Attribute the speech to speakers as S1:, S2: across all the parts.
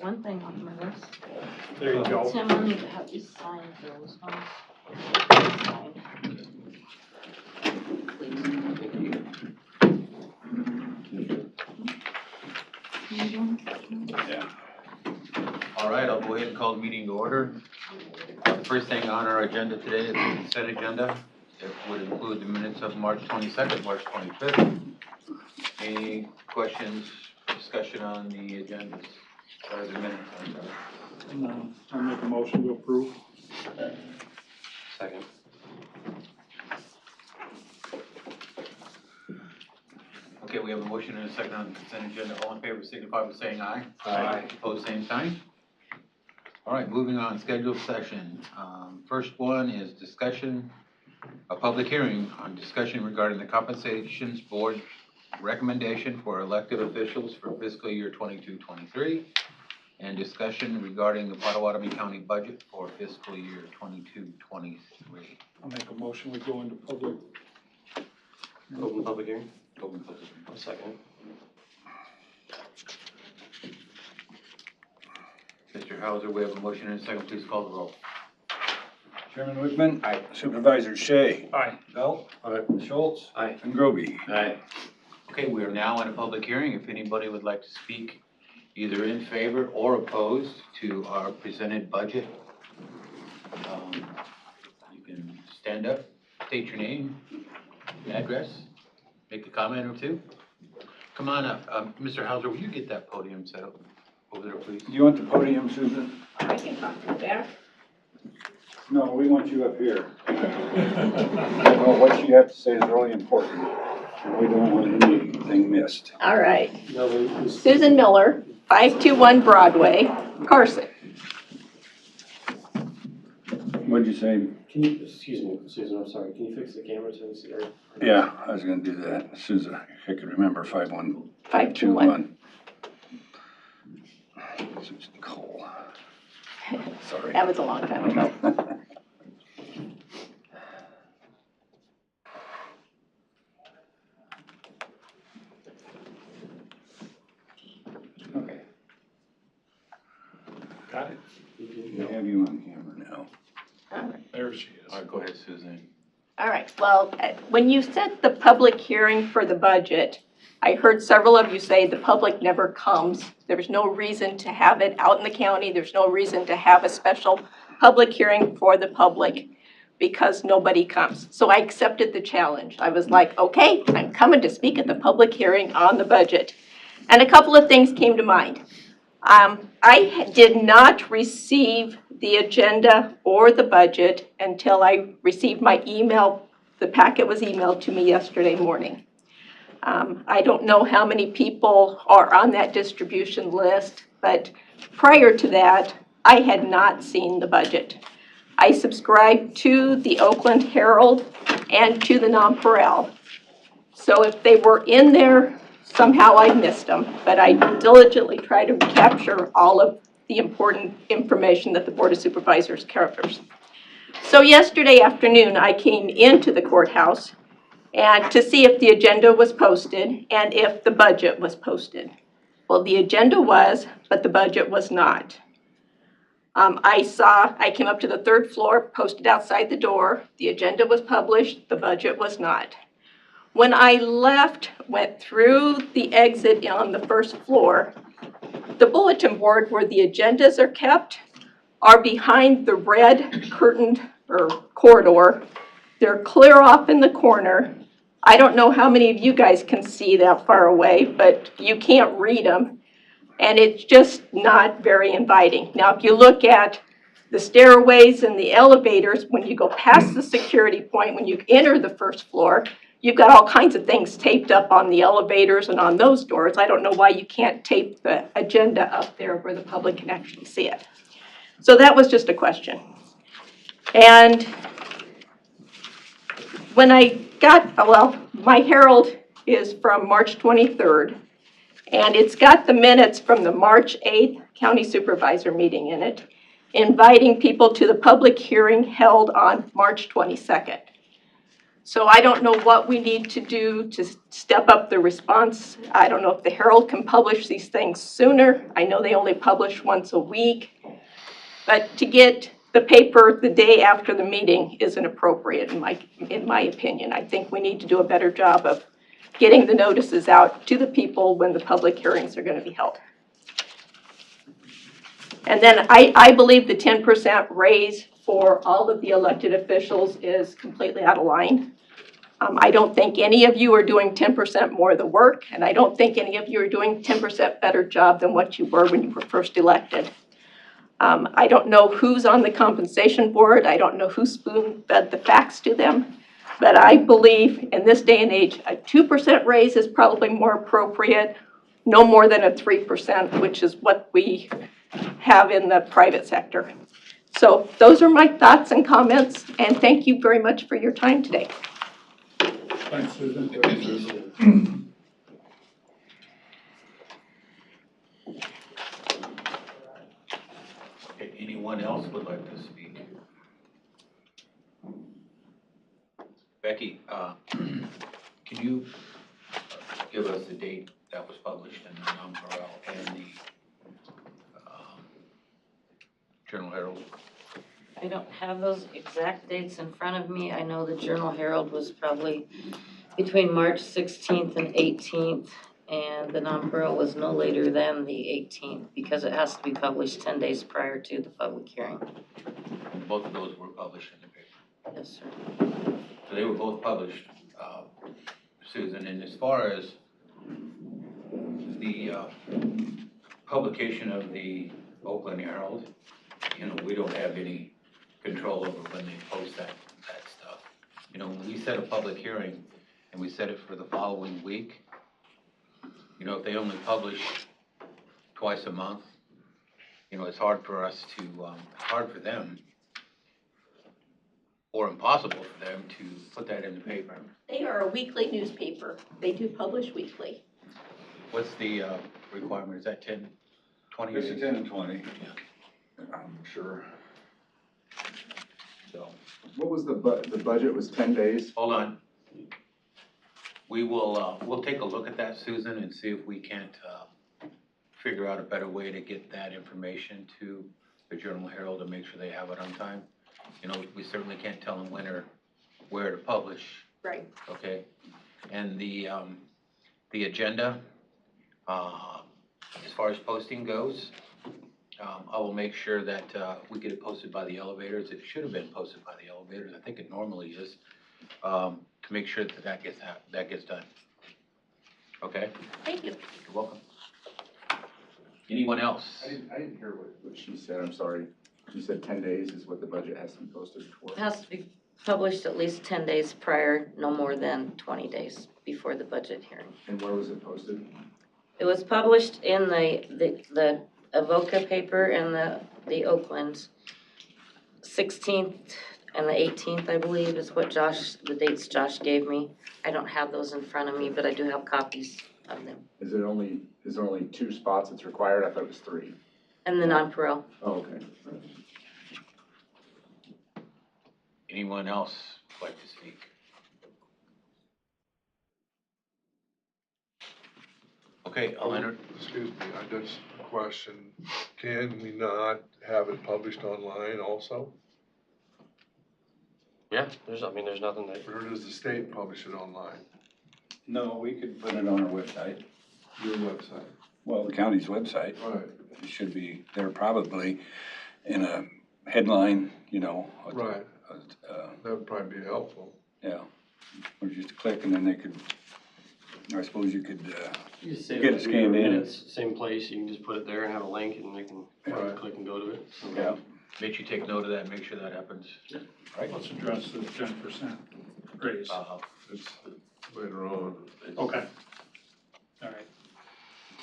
S1: one thing on my list.
S2: There you go.
S1: Tim, I need to have you sign those ones. Signed. Please.
S3: Yeah. All right, I'll go ahead and call the meeting to order. First thing on our agenda today is the consent agenda. It would include the minutes of March 22nd, March 25th. Any questions, discussion on the agendas? Or the minutes, I'm sorry.
S2: I'll make a motion to approve.
S3: Second. Okay, we have a motion and a second on the consent agenda. All in favor signify by saying aye.
S2: Aye.
S3: Opposed, same sign. All right, moving on, scheduled session. First one is discussion, a public hearing on discussion regarding the compensations board recommendation for elected officials for fiscal year 22-23, and discussion regarding the Potawatomi County budget for fiscal year 22-23.
S2: I'll make a motion, we go into public.
S4: Open public hearing?
S3: Open public hearing.
S4: I'll second.
S3: Mr. Hauser, we have a motion and a second. Please call the roll.
S5: Chairman Wickman. Aye. Supervisors Shea.
S2: Aye.
S5: Belt.
S4: Aye.
S5: Schultz.
S4: Aye.
S5: And Groby.
S4: Aye.
S3: Okay, we are now in a public hearing. If anybody would like to speak either in favor or opposed to our presented budget, you can stand up, state your name, address, make a comment or two. Come on up. Mr. Hauser, will you get that podium set up over there, please?
S5: Do you want the podium, Susan?
S1: I can talk to that.
S5: No, we want you up here. Well, what you have to say is really important. We don't want anything missed.
S6: All right.
S4: No,
S6: Susan Miller, 521 Broadway, Carson.
S5: What'd you say?
S4: can you, excuse me, Susan, I'm sorry, can you fix the camera so we see her?
S5: Yeah, I was gonna do that as soon as I could remember
S6: 521.
S5: Susan Cole. Sorry.
S6: That was a long time ago.
S5: Okay,
S2: Got it?
S5: we have you on camera now.
S6: All right.
S2: There she is.
S3: All right, go ahead, Suzanne.
S6: All right, well, when you set the public hearing for the budget, I heard several of you say the public never comes. There's no reason to have it out in the county. There's no reason to have a special public hearing for the public because nobody comes. So I accepted the challenge. I was like, okay, I'm coming to speak at the public hearing on the budget. And a couple of things came to mind. I did not receive the agenda or the budget until I received my email. The packet was emailed to me yesterday morning. I don't know how many people are on that distribution list, but prior to that, I had not seen the budget. I subscribed to the Oakland Herald and to the Nonpareil. So if they were in there, somehow I missed them, but I diligently try to capture all of the important information that the Board of Supervisors covers. So yesterday afternoon, I came into the courthouse and to see if the agenda was posted and if the budget was posted. Well, the agenda was, but the budget was not. I came up to the third floor, posted outside the door. The agenda was published, the budget was not. When I left, went through the exit on the first floor, the bulletin board where the agendas are kept are behind the red curtained or corridor. They're clear off in the corner. I don't know how many of you guys can see that far away, but you can't read them. And it's just not very inviting. Now, if you look at the stairways and the elevators, when you go past the security point, when you enter the first floor, you've got all kinds of things taped up on the elevators and on those doors. I don't know why you can't tape the agenda up there where the public can actually see it. So that was just a question. And when I got, well, my Herald is from March 23rd, and it's got the minutes from the March 8th County Supervisor meeting in it, inviting people to the public hearing held on March 22nd. So I don't know what we need to do to step up the response. I don't know if the Herald can publish these things sooner. I know they only publish once a week. But to get the paper the day after the meeting isn't appropriate in my opinion. I think we need to do a better job of getting the notices out to the people when the public hearings are going to be held. And then I believe the 10% raise for all of the elected officials is completely out of line. I don't think any of you are doing 10% more of the work, and I don't think any of you are doing 10% better job than what you were when you were first elected. I don't know who's on the compensation board. I don't know who spoon-fed the facts to them. But I believe in this day and age, a 2% raise is probably more appropriate, no more than a 3%, which is what we have in the private sector. So those are my thoughts and comments, and thank you very much for your time today.
S2: Thanks, Susan.
S3: Okay, anyone else would like to speak? Becky, can you give us the date that was published in the non-paral and the Journal Herald?
S1: I don't have those exact dates in front of me. I know the Journal Herald was probably between March 16th and 18th, and the non-paral was no later than the 18th because it has to be published 10 days prior to the public hearing.
S3: Both of those were published in the paper.
S1: Yes, sir.
S3: So they were both published, Susan, and as far as the publication of the Oakland Herald, you know, we don't have any control over when they post that stuff. You know, when we set a public hearing and we set it for the following week, you know, if they only publish twice a month, you know, it's hard for us to, hard for them or impossible for them to put that in the paper.
S6: They are a weekly newspaper. They do publish weekly.
S3: What's the requirement? Is that 10, 20
S5: It's
S3: days?
S5: 10 and 20. I'm sure.
S3: So,
S7: What was the budget was 10 days?
S3: hold on. We will, we'll take a look at that, Susan, and see if we can't figure out a better way to get that information to the Journal Herald and make sure they have it on time. You know, we certainly can't tell them when or where to publish.
S6: Right.
S3: Okay, and the agenda, as far as posting goes, I will make sure that we get it posted by the elevators. It should have been posted by the elevators. I think it normally is, to make sure that gets done. Okay,
S6: Thank you.
S3: you're welcome. Anyone else?
S7: I didn't hear what she said, I'm sorry. She said 10 days is what the budget has to be posted for.
S1: It has to be published at least 10 days prior, no more than 20 days before the budget hearing.
S7: And where was it posted?
S1: It was published in the Avoca paper and the Oakland. 16th and the 18th, I believe, is what the dates Josh gave me. I don't have those in front of me, but I do have copies of them.
S7: Is there only 2 spots that's required? I thought it was 3.
S1: And the non-paral.
S7: Oh, okay.
S3: Anyone else like to speak? Okay, I'll enter.
S8: Excuse me, I just a question. Can we not have it published online also?
S4: Yeah, there's nothing that,
S8: Or does the state publish it online?
S5: No, we could put it on our website.
S8: Your website?
S5: Well, the county's website.
S8: Right,
S5: It should be, they're probably in a headline, you know.
S8: right. That would probably be helpful.
S5: Yeah, or just click and then they could, I suppose you could,
S4: you just save
S5: Get
S4: it
S5: it
S4: for
S5: scanned
S4: your
S5: in.
S4: minutes, same place, you can just put it there and have a link and they can
S8: Right.
S4: click and go to it. So,
S5: yeah.
S3: Make you take note of that, make sure that happens.
S2: Let's address the 10% raise.
S8: It's later on.
S2: Okay. All right.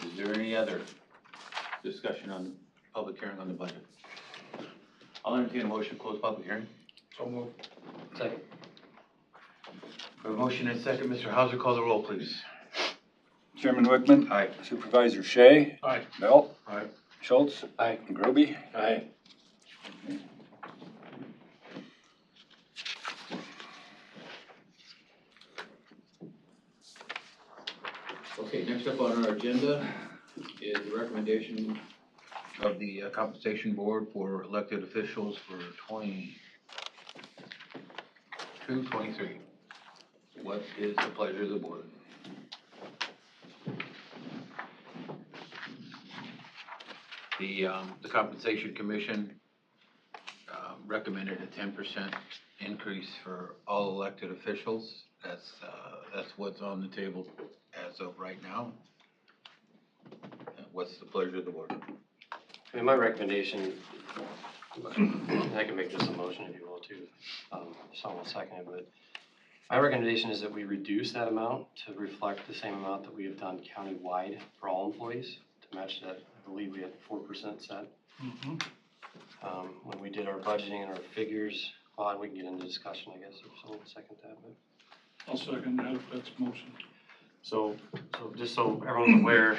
S3: Is there any other discussion on public hearing on the budget? I'll entertain a motion to close public hearing.
S8: So moved.
S4: Second.
S3: We have a motion and a second. Mr. Hauser, call the roll, please.
S5: Chairman Wickman.
S3: Aye.
S5: Supervisor Shea.
S2: Aye.
S5: Belt.
S8: Aye.
S5: Schultz.
S4: Aye.
S5: And Groby.
S4: Aye.
S3: Next up on our agenda is the recommendation of the compensation board for elected officials for 22-23. What is the pleasure of the board? The compensation commission recommended a 10% increase for all elected officials. That's what's on the table as of right now. What's the pleasure of the board?
S4: I mean, my recommendation, I can make this a motion if you will too, someone will second it, but my recommendation is that we reduce that amount to reflect the same amount that we have done countywide for all employees, to match that. I believe we had 4% set. When we did our budgeting and our figures, well, we can get into discussion, I guess, if someone will second that, but.
S2: I'll second that if that's a motion.
S4: So just so everyone's aware,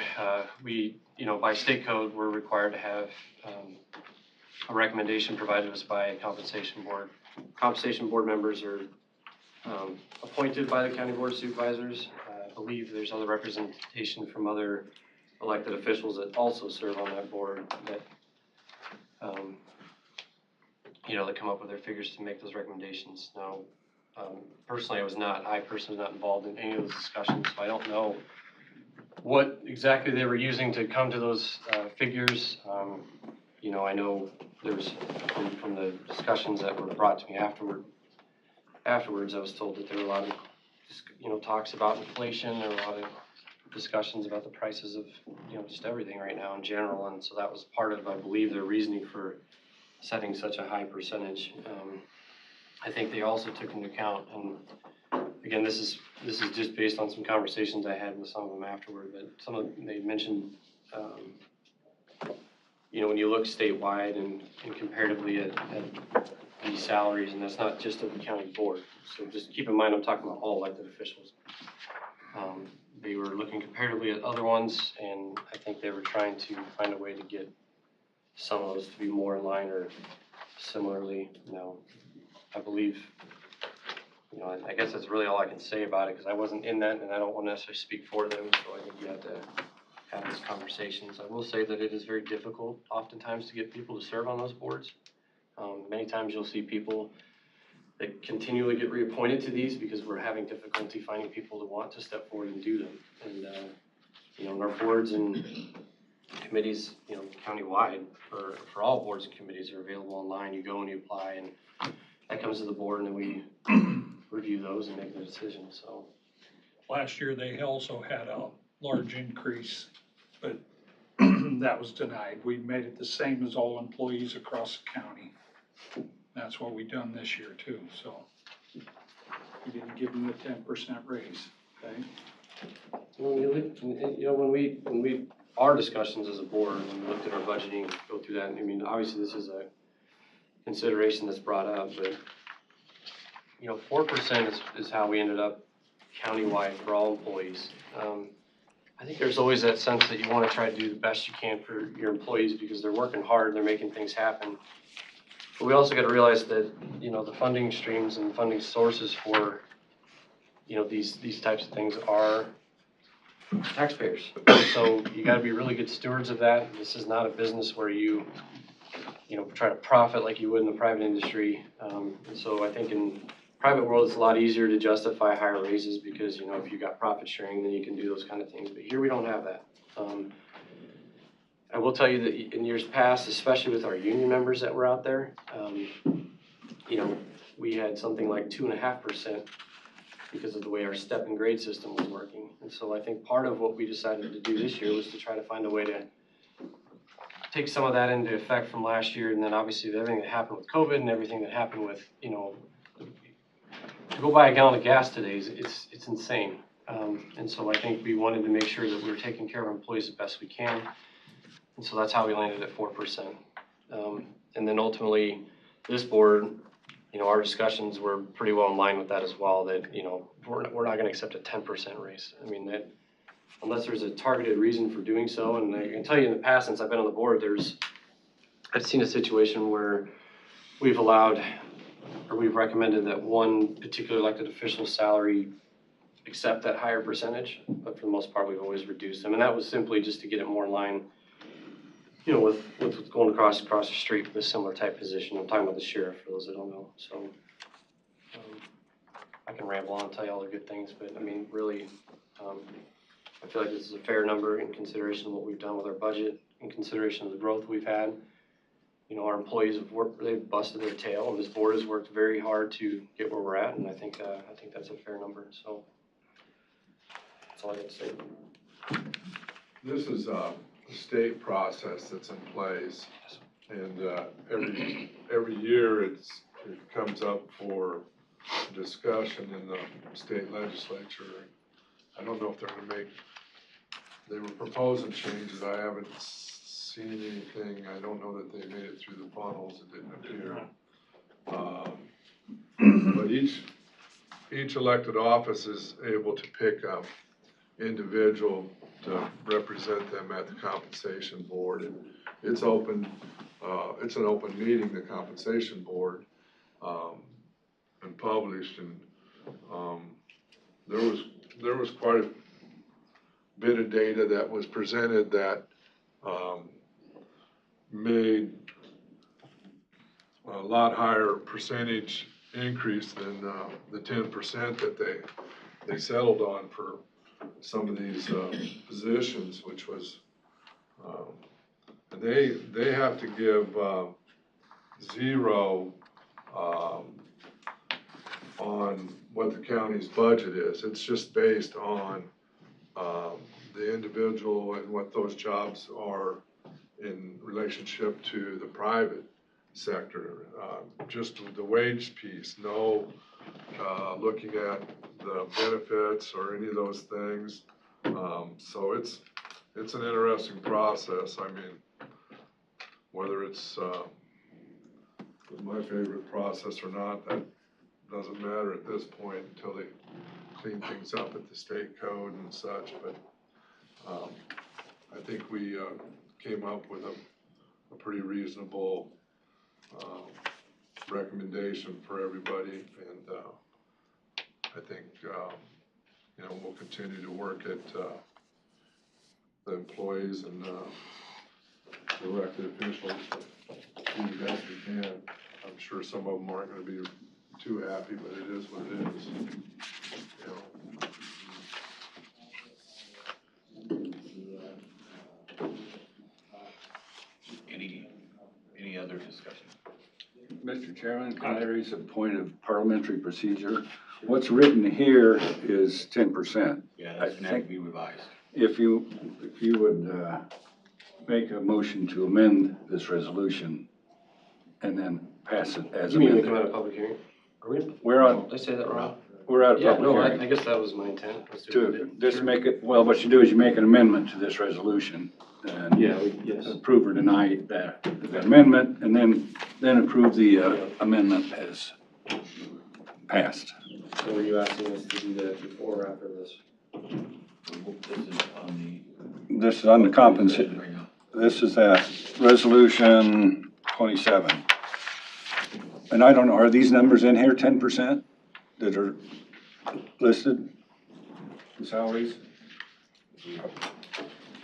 S4: we, by state code, we're required to have a recommendation provided to us by a compensation board. Compensation board members are appointed by the county board of supervisors. I believe there's other representation from other elected officials that also serve on that board that, that come up with their figures to make those recommendations. Now, personally, I personally was not involved in any of those discussions, so I don't know what exactly they were using to come to those figures. I know there's, from the discussions that were brought to me afterwards, I was told that there were a lot of, talks about inflation. There were a lot of discussions about the prices of, just everything right now in general, and so that was part of, I believe, their reasoning for setting such a high percentage. I think they also took into account, and again, this is just based on some conversations I had with some of them afterward, but they mentioned, when you look statewide and comparatively at these salaries, and that's not just of the county board. So just keep in mind, I'm talking about all elected officials. They were looking comparatively at other ones, and I think they were trying to find a way to get some of those to be more in line or similarly, I believe, I guess that's really all I can say about it, because I wasn't in that, and I don't want to necessarily speak for them, so I think you have to have these conversations. I will say that it is very difficult oftentimes to get people to serve on those boards. Many times you'll see people that continually get reappointed to these because we're having difficulty finding people that want to step forward and do them. And, our boards and committees, countywide, for all boards and committees are available online. You go and you apply, and that comes to the board, and then we review those and make the decision, so.
S2: Last year, they also had a large increase, but that was denied. We made it the same as all employees across the county. That's what we done this year too, so we didn't give them the 10% raise, okay?
S4: When we our discussions as a board, when we looked at our budgeting, go through that, obviously this is a consideration that's brought up, but 4% is how we ended up countywide for all employees. I think there's always that sense that you want to try to do the best you can for your employees because they're working hard, they're making things happen. But we also got to realize that, the funding streams and funding sources for, these types of things are taxpayers. So you got to be really good stewards of that. This is not a business where you try to profit like you would in the private industry. And so I think in private world, it's a lot easier to justify higher raises because, if you got profit sharing, then you can do those kind of things. But here we don't have that. I will tell you that in years past, especially with our union members that were out there, we had something like 2.5% because of the way our step and grade system was working. And so I think part of what we decided to do this year was to try to find a way to take some of that into effect from last year. And then obviously everything that happened with COVID and everything that happened with, to go buy a gallon of gas today, it's insane. And so I think we wanted to make sure that we were taking care of our employees the best we can. And so that's how we landed at 4%. And then ultimately, this board, our discussions were pretty well in line with that as well, that, we're not going to accept a 10% raise. That unless there's a targeted reason for doing so, and I can tell you in the past, since I've been on the board, I've seen a situation where we've allowed, or we've recommended that one particular elected official's salary accept that higher percentage, but for the most part, we've always reduced them. And that was simply just to get it more in line, you know, with what's going across the street with a similar type position. I'm talking about the sheriff, for those that don't know. So I can ramble on and tell you all the good things, but I mean, really, I feel like this is a fair number in consideration of what we've done with our budget, in consideration of the growth we've had. You know, our employees have worked, they've busted their tail, and this board has worked very hard to get where we're at, and I think that's a fair number, so that's all I got to say.
S8: This is a state process that's in place, and every year it comes up for discussion in the state legislature. I don't know if they're gonna they were proposing changes. I haven't seen anything. I don't know that they made it through the funnels. It didn't appear. But each elected office is able to pick an individual to represent them at the compensation board. And it's open, it's an open meeting, the compensation board, and published. And there was quite a bit of data that was presented that made a lot higher percentage increase than the 10% that they settled on for some of these positions, which was, and they have to give zero on what the county's budget is. It's just based on the individual and what those jobs are in relationship to the private sector. Just the wage piece, no looking at the benefits or any of those things. So it's an interesting process. I mean, whether it's my favorite process or not, that doesn't matter at this point until they clean things up at the state code and such. But I think we came up with a pretty reasonable recommendation for everybody, and I think you know, we'll continue to work at the employees and the elected officials to do the best we can. I'm sure some of them aren't going to be too happy, but it is what it is. You know.
S3: Any other discussion?
S5: Mr. Chairman, can I raise a point of parliamentary procedure? What's written here is 10%.
S3: Yeah, that's gonna have to be revised.
S5: If you would make a motion to amend this resolution and then pass it as
S4: You mean we come out
S5: amended.
S4: of public hearing? Are we?
S5: We're on,
S4: Did I say that wrong?
S5: we're out of
S4: Yeah,
S5: public
S4: no,
S5: hearing.
S4: I guess that was my intent. Let's do
S5: To
S4: it.
S5: just
S4: Sure.
S5: make it, well, what you do is you make an amendment to this resolution and
S4: Yeah, yes.
S5: approve or deny that the amendment, and then approve the amendment as passed.
S4: So were you asking us to do that before or after this?
S3: This is on the
S5: This is on the compensation.
S3: right now.
S5: This is resolution 27. And I don't know, are these numbers in here, 10% that are listed? The salaries?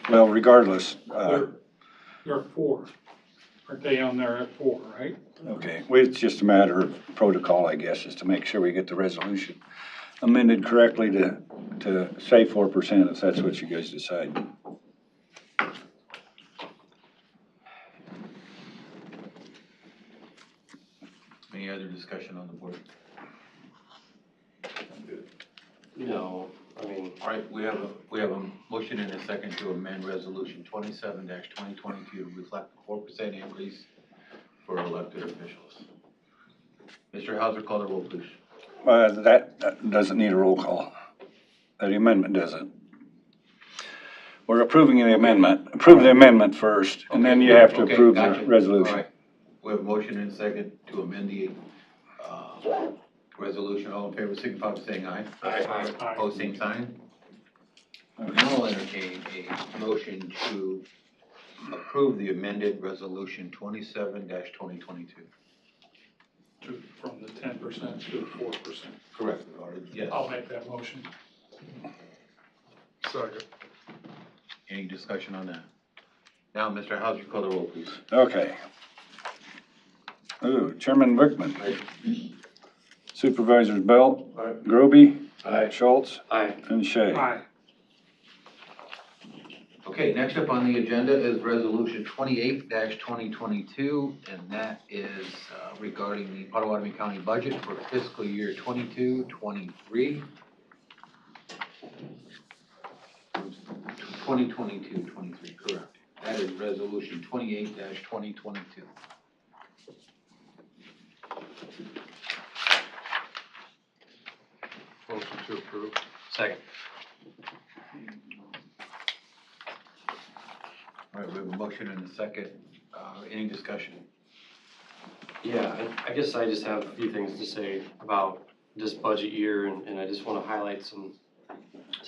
S5: Well, regardless,
S2: They're 4. Aren't they on there at 4, right?
S5: okay, well, it's just a matter of protocol, I guess, is to make sure we get the resolution amended correctly to say 4% if that's what you guys decide.
S3: Any other discussion on the board?
S4: No, I mean,
S3: All right, we have a motion and a second to amend resolution 27-2022 to reflect the 4% increase for elected officials. Mr. Hauser, call the roll, please.
S5: That doesn't need a roll call. The amendment doesn't. We're approving the amendment. Approve the amendment first, and then you have to
S3: Okay,
S5: approve
S3: gotcha.
S5: the resolution.
S3: All right. We have a motion and a second to amend the resolution. All in favor, signify by saying aye.
S4: Aye.
S3: Opposed, same sign. Now I'll entertain a motion to approve the amended resolution 27-2022.
S2: From the 10% to 4%.
S3: Correct. Yes.
S2: I'll make that motion.
S8: Second.
S3: Any discussion on that? Now, Mr. House, you call the roll, please.
S5: Okay. Ooh, Chairman Wickman. Supervisors Belt.
S8: Aye.
S5: Groby.
S8: Aye.
S5: Schultz.
S4: Aye.
S5: And Shay.
S2: Aye.
S3: Okay, next up on the agenda is Resolution 28-2022, and that is regarding the Potawatomi County budget for fiscal year 22-23. 2022-23, correct. That is Resolution 28-2022.
S8: Motion to approve.
S4: Second.
S3: All right, we have a motion and a second. Any discussion?
S4: Yeah, I guess I just have a few things to say about this budget year, and I just want to highlight some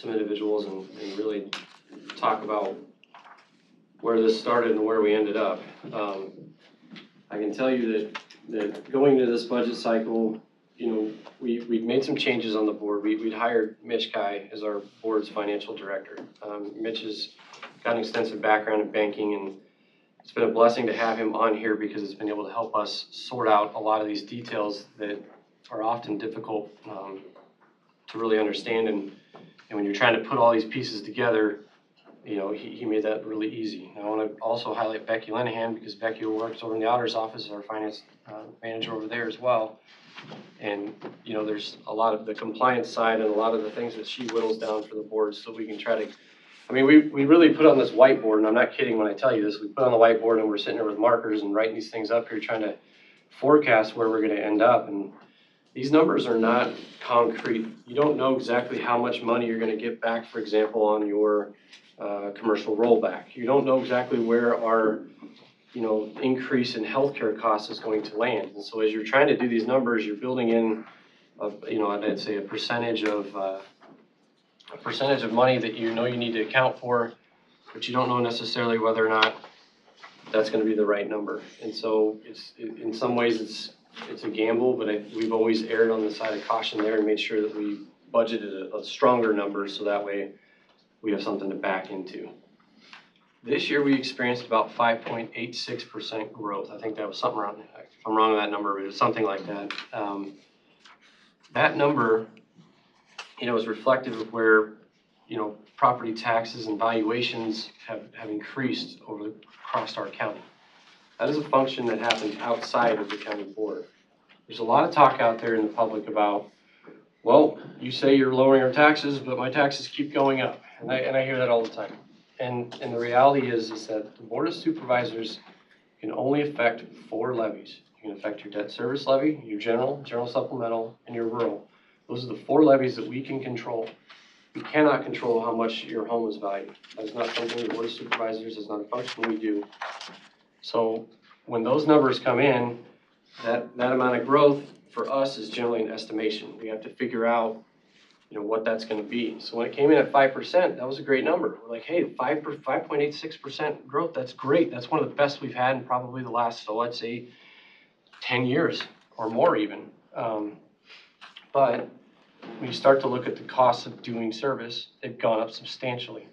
S4: individuals and really talk about where this started and where we ended up. I can tell you that going into this budget cycle, we've made some changes on the board. We'd hired Mitch Kai as our board's financial director. Mitch has got an extensive background in banking, and it's been a blessing to have him on here because it's been able to help us sort out a lot of these details that are often difficult to really understand. And when you're trying to put all these pieces together, he made that really easy. I want to also highlight Becky Lenahan because Becky works over in the auditor's office, our finance manager over there as well. And, there's a lot of the compliance side and a lot of the things that she whittles down for the board so we can try to, we really put on this whiteboard, and I'm not kidding when I tell you this, we put on the whiteboard and we're sitting there with markers and writing these things up here trying to forecast where we're going to end up. And these numbers are not concrete. You don't know exactly how much money you're going to get back, for example, on your commercial rollback. You don't know exactly where our increase in healthcare costs is going to land. And so as you're trying to do these numbers, you're building in, I'd say a percentage of money that you need to account for, but you don't know necessarily whether or not that's going to be the right number. And so in some ways it's a gamble, but we've always erred on the side of caution there and made sure that we budgeted a stronger number so that way we have something to back into. This year we experienced about 5.86% growth. I think that was something around, if I'm wrong on that number, but it was something like that. That number, is reflective of where, property taxes and valuations have increased across our county. That is a function that happens outside of the county board. There's a lot of talk out there in the public about, well, you say you're lowering our taxes, but my taxes keep going up. And I hear that all the time. And the reality is that the Board of Supervisors can only affect 4 levies. You can affect your debt service levy, your general supplemental, and your rural. Those are the 4 levies that we can control. We cannot control how much your home is valued. That is not something the Board of Supervisors is not a function we do. So when those numbers come in, that amount of growth for us is generally an estimation. We have to figure out what that's going to be. So when it came in at 5%, that was a great number. We're like, hey, 5.86% growth, that's great. That's one of the best we've had in probably the last, I'd say, 10 years or more even. But when you start to look at the costs of doing service, they've gone up substantially.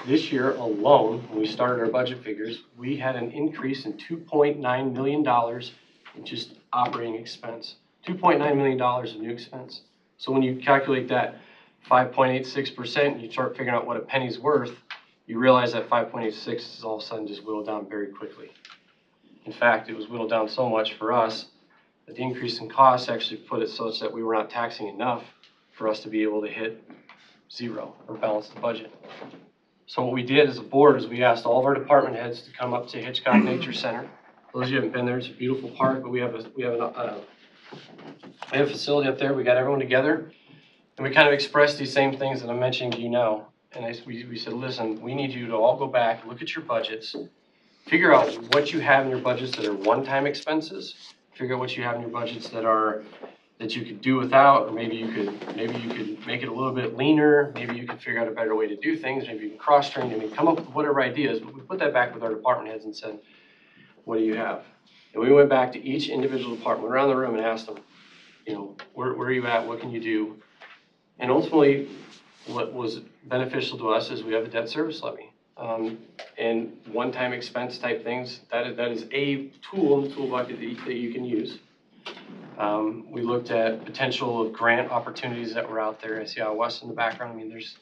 S4: This year alone, when we started our budget figures, we had an increase in $2.9 million in just operating expense. $2.9 million of new expense. So when you calculate that 5.86% and you start figuring out what a penny's worth, you realize that 5.86 is all of a sudden just whittled down very quickly. In fact, it was whittled down so much for us that the increase in costs actually put it such that we were not taxing enough for us to be able to hit zero or balance the budget. So what we did as a board is we asked all of our department heads to come up to Hitchcock Nature Center. For those of you who haven't been there, it's a beautiful park, but we have a facility up there. We got everyone together, and we kind of expressed these same things that I'm mentioning to you now. And we said, listen, we need you to all go back, look at your budgets, figure out what you have in your budgets that are one-time expenses, figure out what you have in your budgets that you could do without, or maybe you could make it a little bit leaner, maybe you could figure out a better way to do things, maybe you can cross-train, come up with whatever ideas, but we put that back with our department heads and said, what do you have? And we went back to each individual department, went around the room and asked them, where are you at, what can you do? And ultimately, what was beneficial to us is we have a debt service levy. And one-time expense type things, that is a tool in the tool bucket that you can use. We looked at potential of grant opportunities that were out there. I see out west in the background. I mean, there's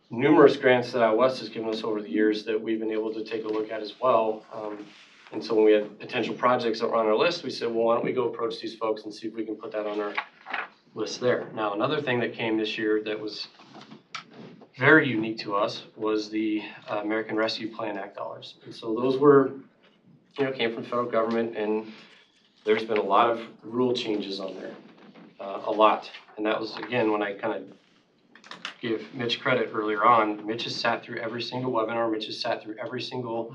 S4: numerous grants that out west has given us over the years that we've been able to take a look at as well. And so when we had potential projects that were on our list, we said, well, why don't we go approach these folks and see if we can put that on our list there. Now, another thing that came this year that was very unique to us was the American Rescue Plan Act dollars. And so those were, came from the federal government, and there's been a lot of rule changes on there, a lot. And that was, again, when I kind of give Mitch credit earlier on. Mitch has sat through every single webinar. Mitch has sat through every single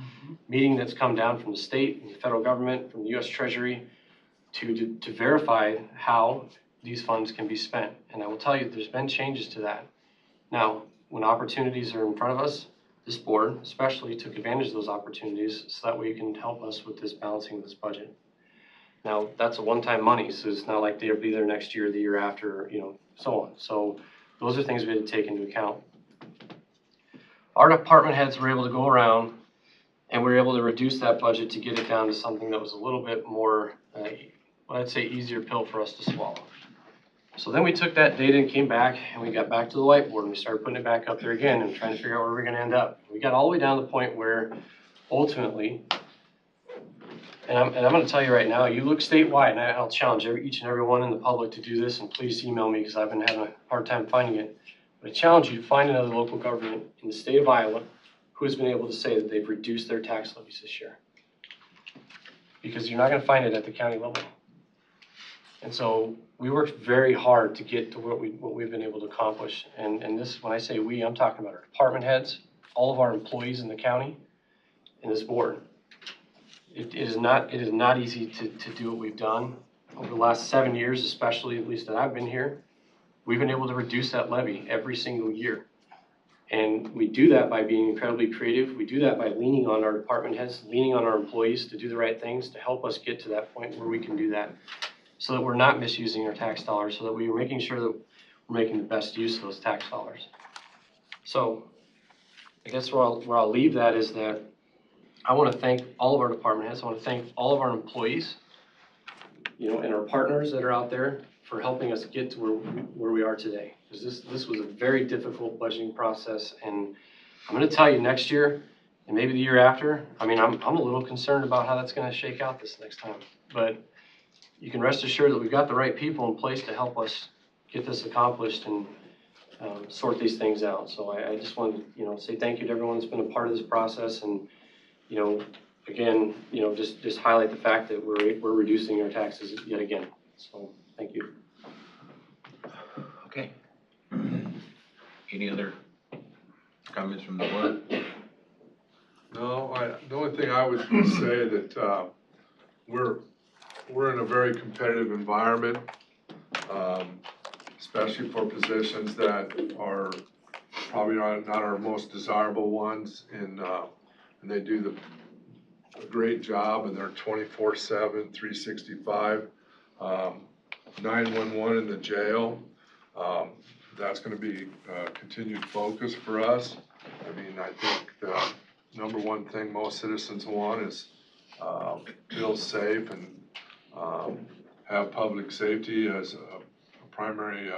S4: meeting that's come down from the state, and the federal government, from the U.S. Treasury, to verify how these funds can be spent. And I will tell you, there's been changes to that. Now, when opportunities are in front of us, this board especially took advantage of those opportunities so that way you can help us with this balancing of this budget. Now, that's a one-time money, so it's not like they'll be there next year, the year after, so on. So those are things we had to take into account. Our department heads were able to go around and we were able to reduce that budget to get it down to something that was a little bit more, what I'd say, easier pill for us to swallow. So then we took that data and came back and we got back to the whiteboard and we started putting it back up there again and trying to figure out where we're going to end up. We got all the way down to the point where ultimately, and I'm going to tell you right now, you look statewide, and I'll challenge each and every one in the public to do this, and please email me because I've been having a hard time finding it. But I challenge you to find another local government in the state of Iowa who has been able to say that they've reduced their tax levies this year. Because you're not going to find it at the county level. And so we worked very hard to get to what we've been able to accomplish. And this, when I say we, I'm talking about our department heads, all of our employees in the county, and this board. It is not easy to do what we've done. Over the last 7 years, especially, at least that I've been here, we've been able to reduce that levy every single year. And we do that by being incredibly creative. We do that by leaning on our department heads, leaning on our employees to do the right things to help us get to that point where we can do that, so that we're not misusing our tax dollars, so that we're making sure that we're making the best use of those tax dollars. So I guess where I'll leave that is that I want to thank all of our department heads. I want to thank all of our employees, and our partners that are out there for helping us get to where we are today. Because this was a very difficult budgeting process, and I'm going to tell you, next year and maybe the year after, I mean, I'm a little concerned about how that's going to shake out this next time. But you can rest assured that we've got the right people in place to help us get this accomplished and sort these things out. So I just want to, say thank you to everyone that's been a part of this process, and again, just highlight the fact that we're reducing our taxes yet again. So thank you.
S3: Okay. Any other comments from the board?
S8: No, the only thing I would say that we're in a very competitive environment, especially for positions that are probably not our most desirable ones, and they do a great job, and they're 24/7, 365. 911 in the jail, that's going to be a continued focus for us. I mean, I think the number one thing most citizens want is feel safe and have public safety as a primary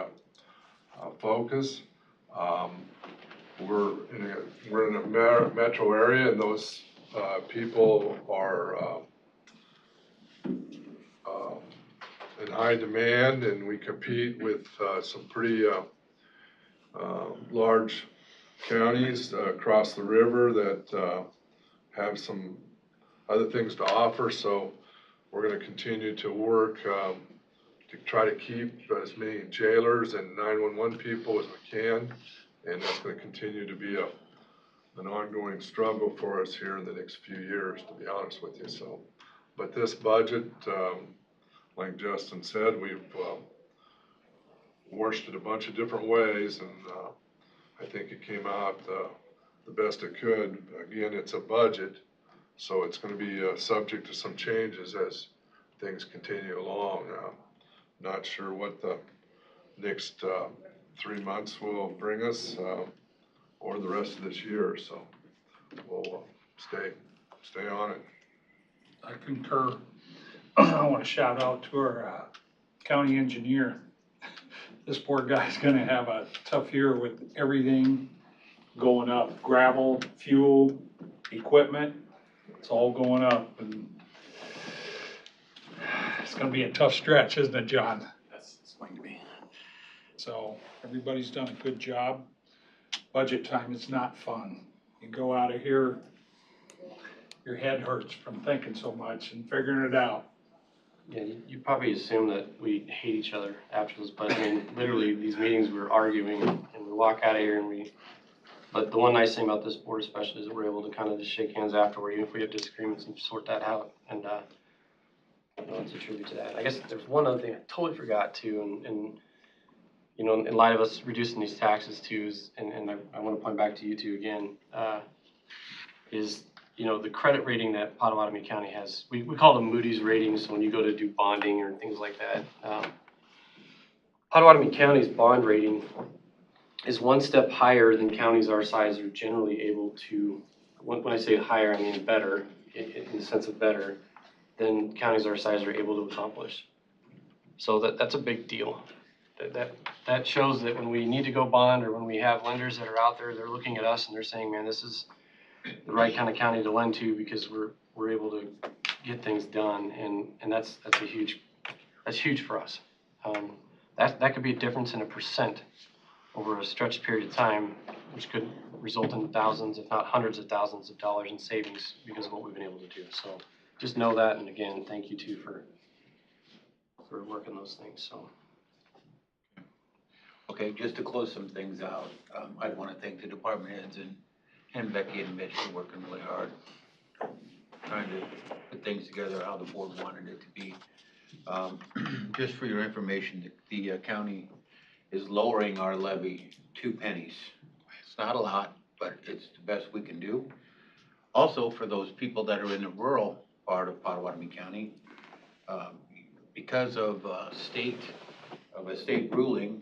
S8: focus. We're in a metro area, and those people are in high demand, and we compete with some pretty large counties across the river that have some other things to offer. So we're going to continue to work to try to keep as many jailers and 911 people as we can, and that's going to continue to be an ongoing struggle for us here in the next few years, to be honest with you. So, but this budget, like Justin said, we've washed it a bunch of different ways, and I think it came out the best it could. Again, it's a budget, so it's going to be subject to some changes as things continue along. Not sure what the next 3 months will bring us, or the rest of this year, so we'll stay on it.
S2: I concur. I want to shout out to our county engineer. This poor guy's gonna have a tough year with everything going up. Gravel, fuel, equipment, it's all going up. And it's gonna be a tough stretch, isn't it, John?
S5: That's, it's going to be.
S2: So everybody's done a good job. Budget time is not fun. You go out of here, your head hurts from thinking so much and figuring it out.
S4: Yeah, you probably assume that we hate each other after this, but I mean, literally, these meetings, we're arguing, and we walk out of here and but the one nice thing about this board especially is that we're able to kind of just shake hands afterward, even if we have disagreements, and sort that out, and, it's a tribute to that. I guess there's one other thing I totally forgot too, and in light of us reducing these taxes too, and I want to point back to you two again, is the credit rating that Potawatomi County has, we call them Moody's ratings when you go to do bonding or things like that. Potawatomi County's bond rating is one step higher than counties our size are generally able to, when I say higher, I mean better, in the sense of better, than counties our size are able to accomplish. So that's a big deal. That shows that when we need to go bond, or when we have lenders that are out there, they're looking at us and they're saying, man, this is the right kind of county to lend to, because we're able to get things done, and that's huge for us. That could be a difference in 1% over a stretched period of time, which could result in thousands, if not hundreds of thousands of dollars in savings because of what we've been able to do. So just know that, and again, thank you too for working those things. So.
S3: Okay, just to close some things out, I'd want to thank the department heads and Becky and Mitch for working really hard, trying to put things together how the board wanted it to be. Just for your information, the county is lowering our levy 2 pennies. It's not a lot, but it's the best we can do. Also, for those people that are in the rural part of Potawatomi County, because of a state ruling,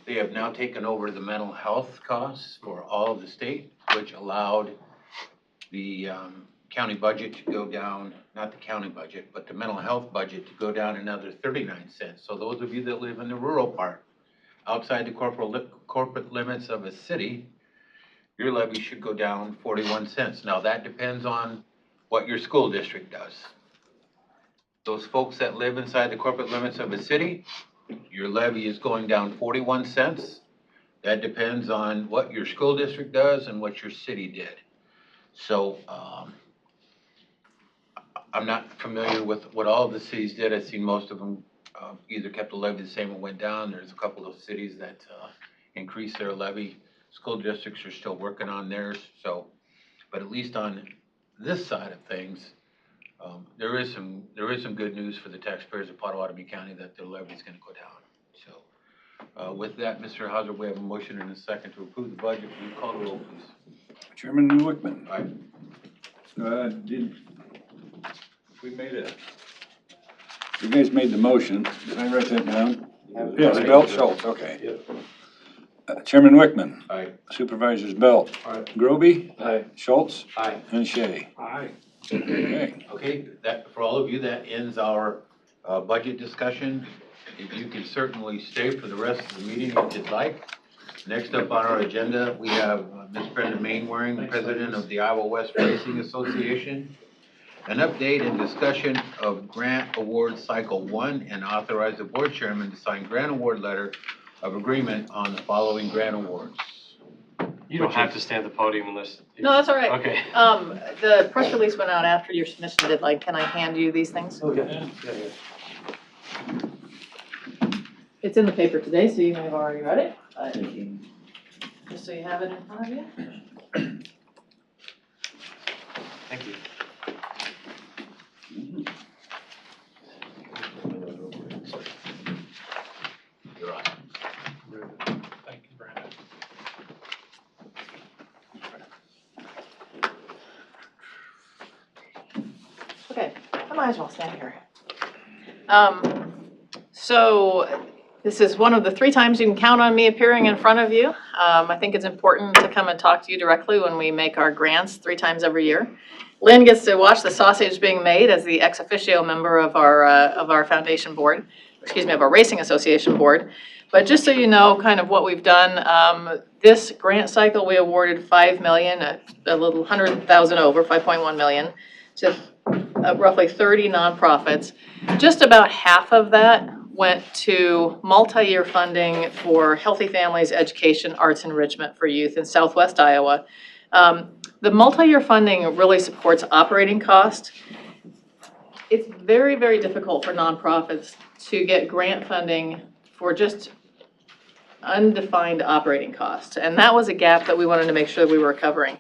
S3: they have now taken over the mental health costs for all of the state, which allowed the county budget to go down, not the county budget, but the mental health budget to go down another 39 cents. So those of you that live in the rural part, outside the corporate limits of a city, your levy should go down 41 cents. Now that depends on what your school district does. Those folks that live inside the corporate limits of a city, your levy is going down 41 cents. That depends on what your school district does and what your city did. So I'm not familiar with what all of the cities did. I've seen most of them either kept the levy the same or went down. There's a couple of cities that increased their levy. School districts are still working on theirs. So, but at least on this side of things, there is some good news for the taxpayers of Potawatomi County that their levy is going to go down. So, with that, Mr. Hauser, we have a motion and a second to approve the budget. Will you call the roll, please?
S5: Chairman Wickman.
S3: Aye.
S5: You guys made the motion. Did I write that down? Yes, Belt, Schultz, okay.
S4: Yep.
S5: Chairman Wickman.
S3: Aye.
S5: Supervisors Belt.
S8: Aye.
S5: Groby.
S4: Aye.
S5: Schultz.
S4: Aye.
S5: And Shea.
S2: Aye.
S5: Okay.
S3: Okay, that, for all of you, that ends our budget discussion. If you can certainly stay for the rest of the meeting if you'd like. Next up on our agenda, we have Ms. Brenda Mainwaring, President of the Iowa West Racing Association. An update and discussion of grant award cycle 1 and authorize the board chairman to sign grant award letter of agreement on the following grant awards.
S4: You don't have to stand at the podium unless.
S9: No, that's all right.
S4: Okay.
S9: The press release went out after your submission deadline. Can I hand you these things?
S4: Okay.
S9: It's in the paper today, so you may have already read it, but just so you have it in front of you.
S4: Thank you.
S3: You're on.
S2: Thank you, Brandon.
S9: Okay, I might as well stand here. So This is one of the 3 times you can count on me appearing in front of you. I think it's important to come and talk to you directly when we make our grants 3 times every year. Lynn gets to watch the sausage being made as the ex officio member of our foundation board, of our racing association board. But just so you know kind of what we've done, this grant cycle, we awarded $5 million, a little 100,000 over, 5.1 million, to roughly 30 nonprofits. Just about half of that went to multi-year funding for healthy families, education, arts enrichment for youth in Southwest Iowa. The multi-year funding really supports operating costs. It's very, very difficult for nonprofits to get grant funding for just undefined operating costs. And that was a gap that we wanted to make sure that we were covering.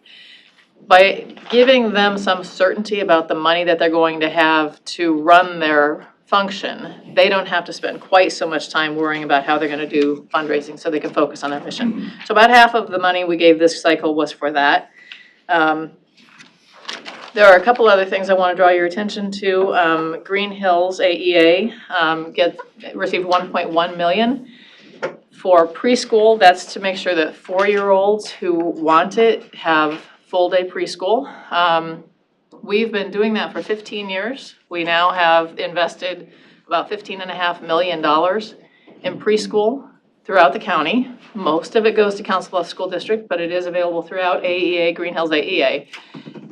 S9: By giving them some certainty about the money that they're going to have to run their function, they don't have to spend quite so much time worrying about how they're going to do fundraising so they can focus on their mission. So about half of the money we gave this cycle was for that. There are a couple other things I want to draw your attention to. Green Hills AEA received 1.1 million for preschool. That's to make sure that 4-year-olds who want it have full-day preschool. We've been doing that for 15 years. We now have invested about $15.5 million in preschool throughout the county. Most of it goes to Council Bluffs School District, but it is available throughout AEA, Green Hills AEA.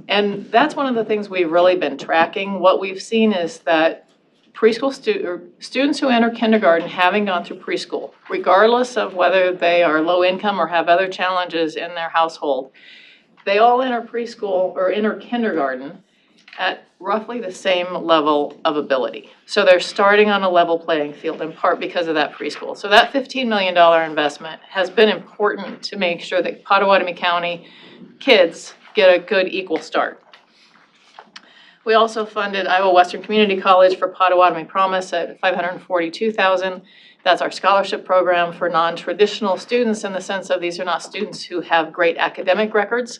S9: And that's one of the things we've really been tracking. What we've seen is that preschool students who enter kindergarten having gone through preschool, regardless of whether they are low income or have other challenges in their household, they all enter preschool or enter kindergarten at roughly the same level of ability. So they're starting on a level playing field in part because of that preschool. So that $15 million investment has been important to make sure that Potawatomi County kids get a good equal start. We also funded Iowa Western Community College for Potawatomi Promise at $542,000. That's our scholarship program for non-traditional students in the sense of these are not students who have great academic records.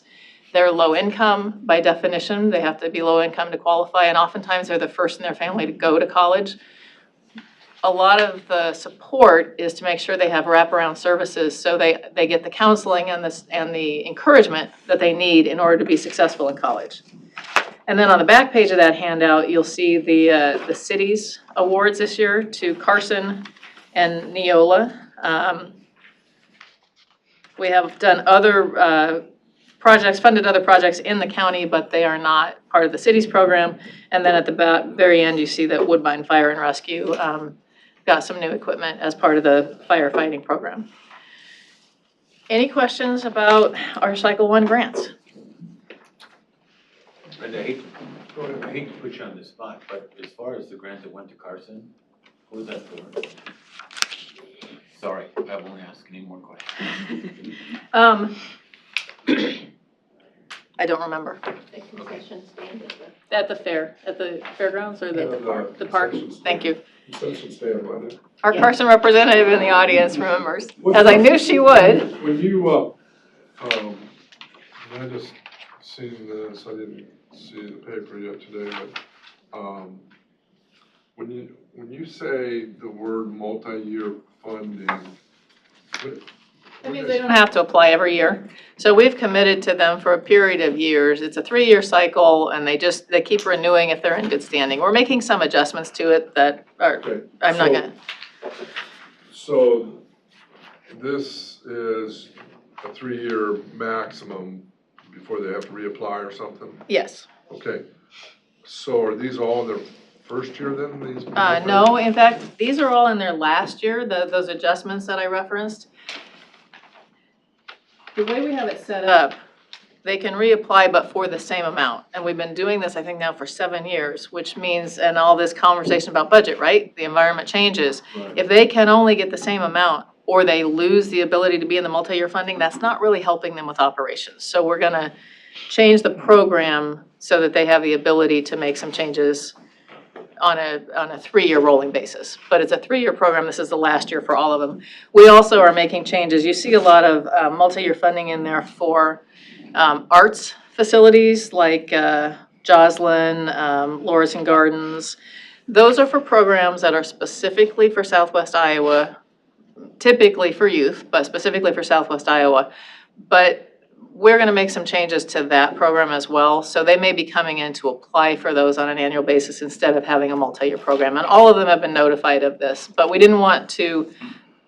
S9: They're low income by definition. They have to be low income to qualify, and oftentimes they're the first in their family to go to college. A lot of the support is to make sure they have wraparound services so they get the counseling and the encouragement that they need in order to be successful in college. And then on the back page of that handout, you'll see the city's awards this year to Carson and Neola. We have done other funded other projects in the county, but they are not part of the city's program. And then at the very end, you see that Woodbine Fire and Rescue got some new equipment as part of the firefighting program. Any questions about our Cycle 1 grants?
S3: And I hate to put you on the spot, but as far as the grant that went to Carson, what was that for? Sorry, I won't ask any more questions.
S9: I don't remember. At the fair, at the fairgrounds or the park? Thank you. Our Carson representative in the audience remembers, as I knew she would.
S8: When you, I just seen this, I didn't see the paper yet today, but, when you say the word multi-year funding,
S9: That means they don't have to apply every year. So we've committed to them for a period of years. It's a 3-year cycle, and they keep renewing if they're in good standing. We're making some adjustments to it that are,
S8: okay,
S9: I'm not gonna.
S8: So this is a 3-year maximum before they have to reapply or something?
S9: Yes.
S8: Okay, so are these all in their first year then, these?
S9: No, in fact, these are all in their last year, those adjustments that I referenced. The way we have it set up, they can reapply but for the same amount. And we've been doing this, I think, now for 7 years, which means, and all this conversation about budget, right? The environment changes.
S8: Right.
S9: If they can only get the same amount or they lose the ability to be in the multi-year funding, that's not really helping them with operations. So we're gonna change the program so that they have the ability to make some changes on a 3-year rolling basis. But it's a 3-year program. This is the last year for all of them. We also are making changes. You see a lot of multi-year funding in there for arts facilities like Joslyn, Laura's and Gardens. Those are for programs that are specifically for Southwest Iowa typically for youth, but specifically for Southwest Iowa. But we're gonna make some changes to that program as well, so they may be coming in to apply for those on an annual basis instead of having a multi-year program. And all of them have been notified of this, but we didn't want to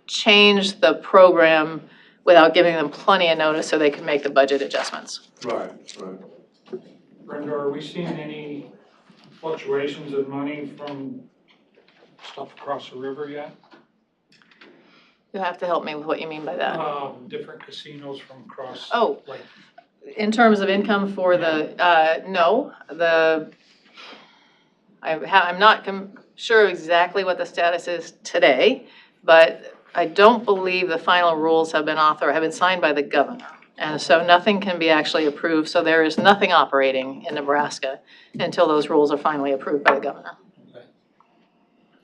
S9: change the program without giving them plenty of notice so they could make the budget adjustments.
S8: Right.
S2: Brenda, are we seeing any fluctuations in money from stuff across the river yet?
S9: You'll have to help me with what you mean by that.
S2: Different casinos from across.
S9: Oh.
S2: Like,
S9: In terms of income for the, no, I'm not sure exactly what the status is today, but I don't believe the final rules have been signed by the governor. And so nothing can be actually approved, so there is nothing operating in Nebraska until those rules are finally approved by the governor.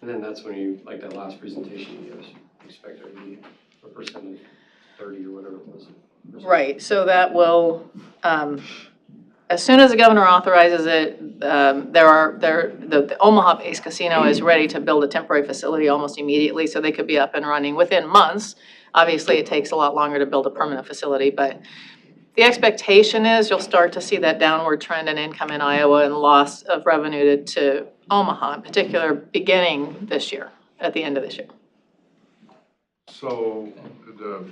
S4: And then that's when you, like that last presentation you gave us, expect it to be a percent of 30 or whatever it was.
S9: Right, so that will, as soon as the governor authorizes it, the Omaha-based casino is ready to build a temporary facility almost immediately, so they could be up and running within months. Obviously, it takes a lot longer to build a permanent facility, but the expectation is you'll start to see that downward trend in income in Iowa and loss of revenue to Omaha in particular, beginning this year, at the end of this year.
S8: So the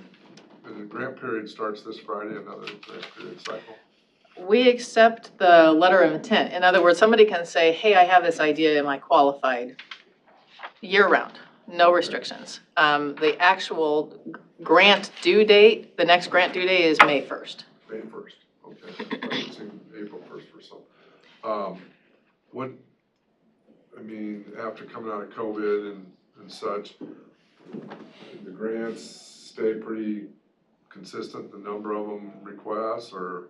S8: grant period starts this Friday, another grant period cycle?
S9: We accept the letter of intent. In other words, somebody can say, hey, I have this idea, am I qualified? Year-round, no restrictions. The actual grant due date, the next grant due date is May 1st.
S8: May 1st, okay. It's in April 1st or so. After coming out of COVID and such, the grants stay pretty consistent, the number of them requests, or?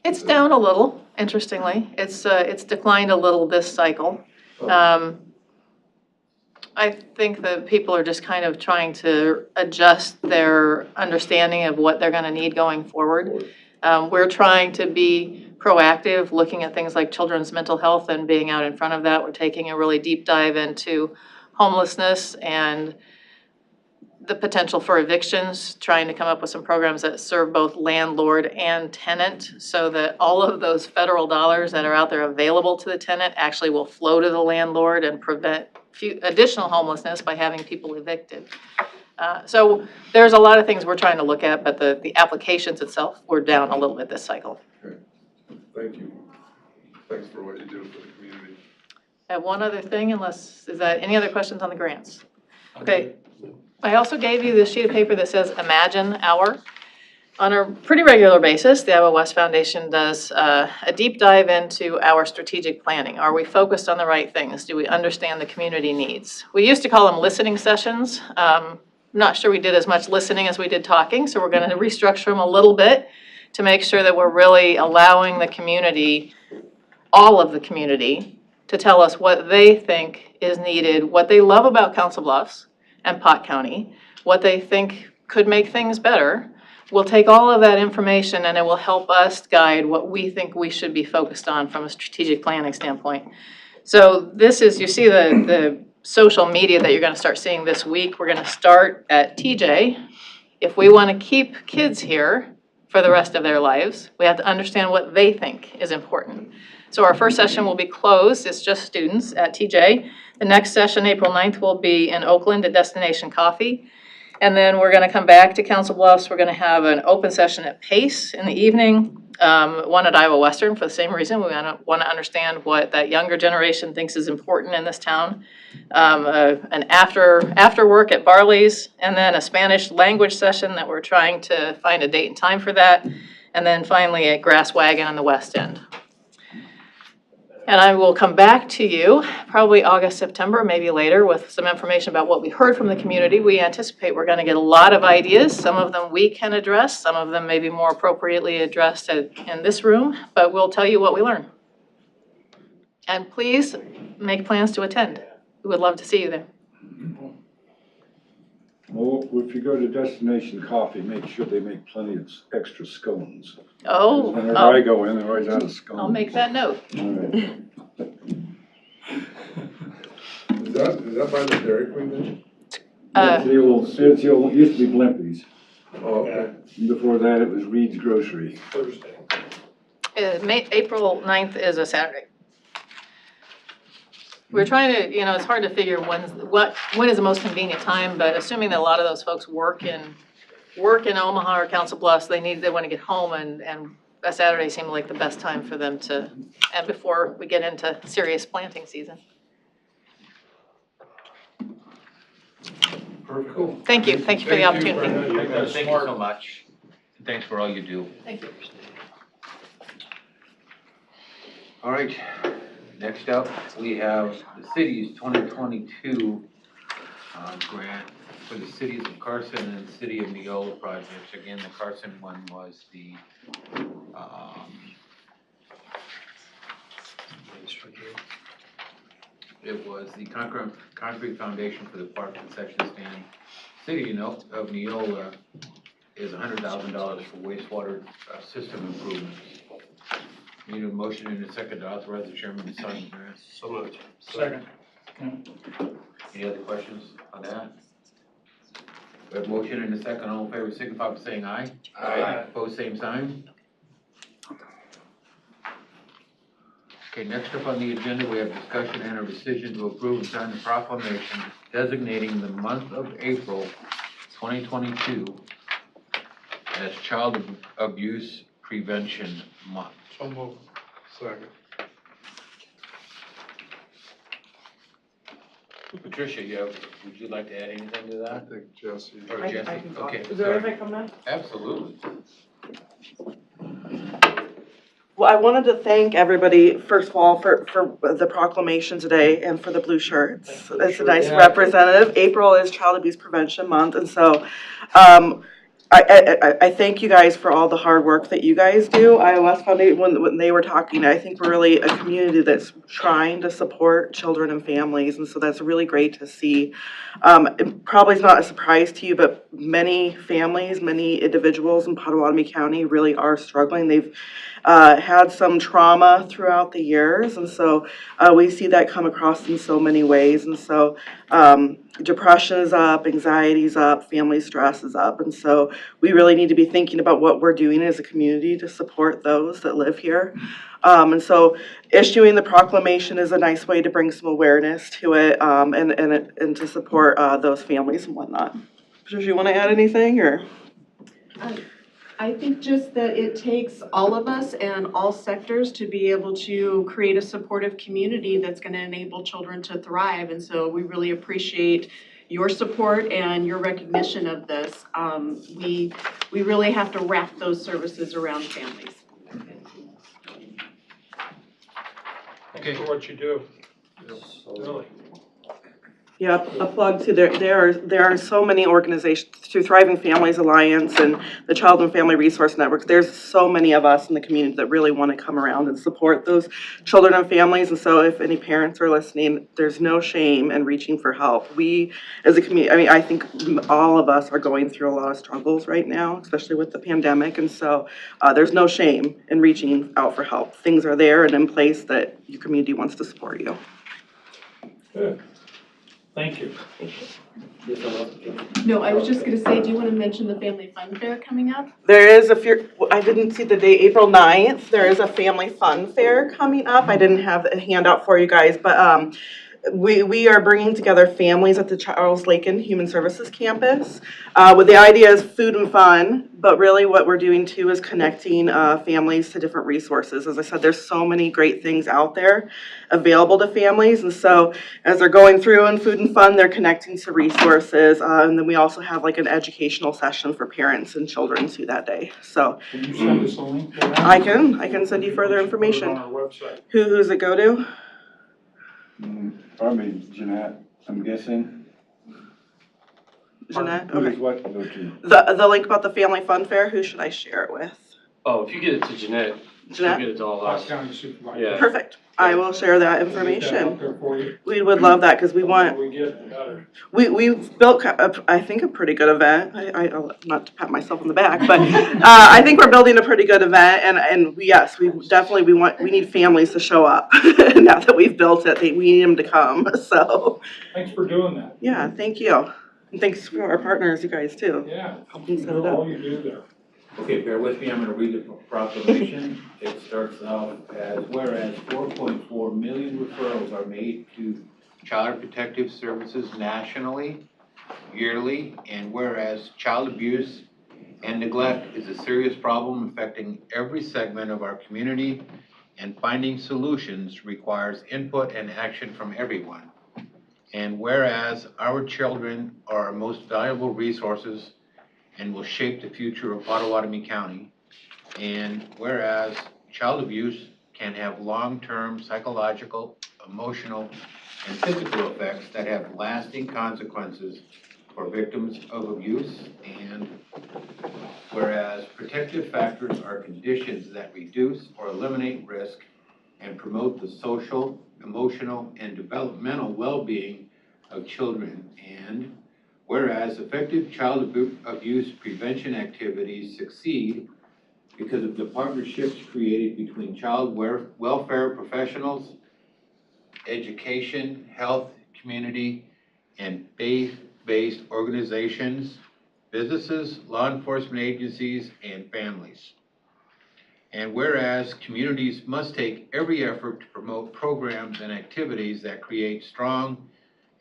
S9: It's down a little, interestingly. It's declined a little this cycle. I think that people are just kind of trying to adjust their understanding of what they're gonna need going forward. We're trying to be proactive, looking at things like children's mental health and being out in front of that. We're taking a really deep dive into homelessness and the potential for evictions, trying to come up with some programs that serve both landlord and tenant so that all of those federal dollars that are out there available to the tenant actually will flow to the landlord and prevent additional homelessness by having people evicted. So there's a lot of things we're trying to look at, but the applications itself, we're down a little bit this cycle.
S8: Okay. Thank you. Thanks for what you do for the community.
S9: I have one other thing, is that any other questions on the grants? Okay. I also gave you this sheet of paper that says Imagine Hour. On a pretty regular basis, the Iowa West Foundation does a deep dive into our strategic planning. Are we focused on the right things? Do we understand the community needs? We used to call them listening sessions. I'm not sure we did as much listening as we did talking, so we're going to restructure them a little bit to make sure that we're really allowing the community, all of the community, to tell us what they think is needed, what they love about Council Bluffs and Pot County, what they think could make things better. We'll take all of that information and it will help us guide what we think we should be focused on from a strategic planning standpoint. So this is, you see the social media that you're gonna start seeing this week. We're gonna start at TJ. If we wanna keep kids here for the rest of their lives, we have to understand what they think is important. So our first session will be closed, it's just students at TJ. The next session, April 9th, will be in Oakland at Destination Coffee. And then we're gonna come back to Council Bluffs. We're gonna have an open session at Pace in the evening, one at Iowa Western for the same reason. We wanna understand what that younger generation thinks is important in this town. An after work at Barley's, and then a Spanish language session that we're trying to find a date and time for that. And then finally at Grass Wagon on the west end. And I will come back to you probably August, September, maybe later, with some information about what we heard from the community. We anticipate we're going to get a lot of ideas. Some of them we can address. Some of them may be more appropriately addressed in this room, but we'll tell you what we learn. And please make plans to attend. We would love to see you there.
S5: Well, if you go to Destination Coffee, make sure they make plenty of extra scones.
S9: Oh,
S5: Whenever I go in, they're always out of scones.
S9: I'll make that note.
S5: All right.
S8: Is that by the Dairy Queen then?
S5: It's the old, it used to be Blimpie's.
S8: Oh, okay.
S5: Before that, it was Reed's Grocery.
S2: Thursday.
S9: April 9th is a Saturday. We're trying to, it's hard to figure when is the most convenient time, but assuming that a lot of those folks work in Omaha or Council Bluffs, they want to get home, and a Saturday seemed like the best time for them to, and before we get into serious planting season.
S2: Perfect. Cool.
S9: Thank you for the opportunity.
S3: Thank you so much. Thanks for all you do.
S9: Thank you.
S3: All right, next up, we have the city's 2022 grant for the cities of Carson and City of Neola projects. Again, the Carson one was the, it was the concrete foundation for the park concession stand. City of Neola is $100,000 for wastewater system improvements. Need a motion and a second to authorize the chairman to sign the grant.
S4: So moved.
S2: Second.
S3: Any other questions on that? We have a motion and a second. All in favor signify by saying aye.
S2: Aye.
S3: Opposed, same sign. Okay, next up on the agenda, we have discussion and a decision to approve and sign the proclamation designating the month of April 2022 as Child Abuse Prevention Month.
S8: So moved. Second.
S3: Patricia, would you like to add anything to
S8: I
S3: that?
S8: think Jesse.
S3: Or
S10: I
S3: Jesse?
S10: can talk.
S3: Okay,
S10: Is it all right if I come now?
S3: absolutely.
S10: Well, I wanted to thank everybody, first of all, for the proclamation today and for the blue shirts. It's a nice representative. April is Child Abuse Prevention Month, and so I thank you guys for all the hard work that you guys do. iOS Foundation, when they were talking, I think we're really a community that's trying to support children and families, and so that's really great to see. It probably is not a surprise to you, but many families, many individuals in Potawatomi County really are struggling. They've had some trauma throughout the years, and so we see that come across in so many ways. And so depression is up, anxiety is up, family stress is up, and so we really need to be thinking about what we're doing as a community to support those that live here. And so issuing the proclamation is a nice way to bring some awareness to it, and to support those families and whatnot. Patricia, you want to add anything, or?
S11: I think just that it takes all of us and all sectors to be able to create a supportive community that's going to enable children to thrive. And so we really appreciate your support and your recognition of this. We really have to wrap those services around families.
S2: Thanks for what you do. Really.
S10: Yeah, a plug to there are so many organizations through Thriving Families Alliance and the Child and Family Resource Networks. There's so many of us in the community that really want to come around and support those children and families. And so if any parents are listening, there's no shame in reaching for help. We as a community, I think all of us are going through a lot of struggles right now, especially with the pandemic. And so there's no shame in reaching out for help. Things are there and in place that your community wants to support you.
S2: Good. Thank you.
S11: No, I was just going to say, do you want to mention the Family Fun Fair coming up?
S10: There is I didn't see the date, April 9th, there is a Family Fun Fair coming up. I didn't have a handout for you guys, but we are bringing together families at the Charles Lakin Human Services Campus. The idea is food and fun, but really what we're doing too is connecting families to different resources. As I said, there's so many great things out there available to families, and so as they're going through in food and fun, they're connecting to resources, and then we also have like an educational session for parents and children too that day. So
S2: Can you send us a link to that?
S10: I can send you further information.
S2: Put it on our website.
S10: Who's it go to?
S5: Probably Jeanette, I'm guessing.
S10: Jeanette?
S5: Who
S10: Okay.
S5: does what go to?
S10: The link about the Family Fun Fair, who should I share it with?
S4: Oh, if you get it to Jeanette, she'll
S10: Jeanette?
S4: get it to all
S2: Fox
S4: us.
S2: County Supervisor.
S4: Yeah.
S10: Perfect. I will share that
S2: Get that out
S10: information.
S2: there for you.
S10: We would love that because we
S2: The more
S10: want,
S2: we get, the better.
S10: we've built, I think, a pretty good event. I'll not to pat myself on the back, but I think we're building a pretty good event, and yes, we need families to show up. Now that we've built it, we need them to come, so,
S2: Thanks for doing that.
S10: yeah, thank you. And thanks for our partners, you guys too.
S2: Yeah,
S10: Helping
S2: you
S10: set it
S2: know
S10: up.
S2: all you do there.
S3: Okay, bear with me, I'm gonna read the proclamation. It starts out as, whereas 4.4 million referrals are made to Child Protective Services nationally, yearly, and whereas child abuse and neglect is a serious problem affecting every segment of our community, and finding solutions requires input and action from everyone. And whereas our children are our most valuable resources and will shape the future of Potawatomi County. And whereas child abuse can have long-term psychological, emotional, and physical effects that have lasting consequences for victims of abuse. And whereas protective factors are conditions that reduce or eliminate risk and promote the social, emotional, and developmental well-being of children. And whereas effective child abuse prevention activities succeed because of the partnerships created between child welfare professionals, education, health, community, and faith-based organizations, businesses, law enforcement agencies, and families. And whereas communities must take every effort to promote programs and activities that create strong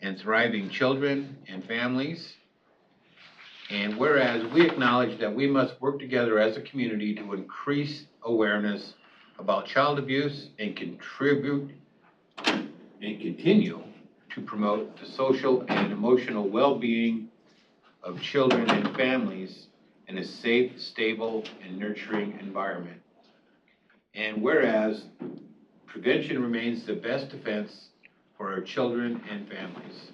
S3: and thriving children and families. And whereas we acknowledge that we must work together as a community to increase awareness about child abuse and contribute and continue to promote the social and emotional well-being of children and families in a safe, stable, and nurturing environment. And whereas prevention remains the best defense for our children and families.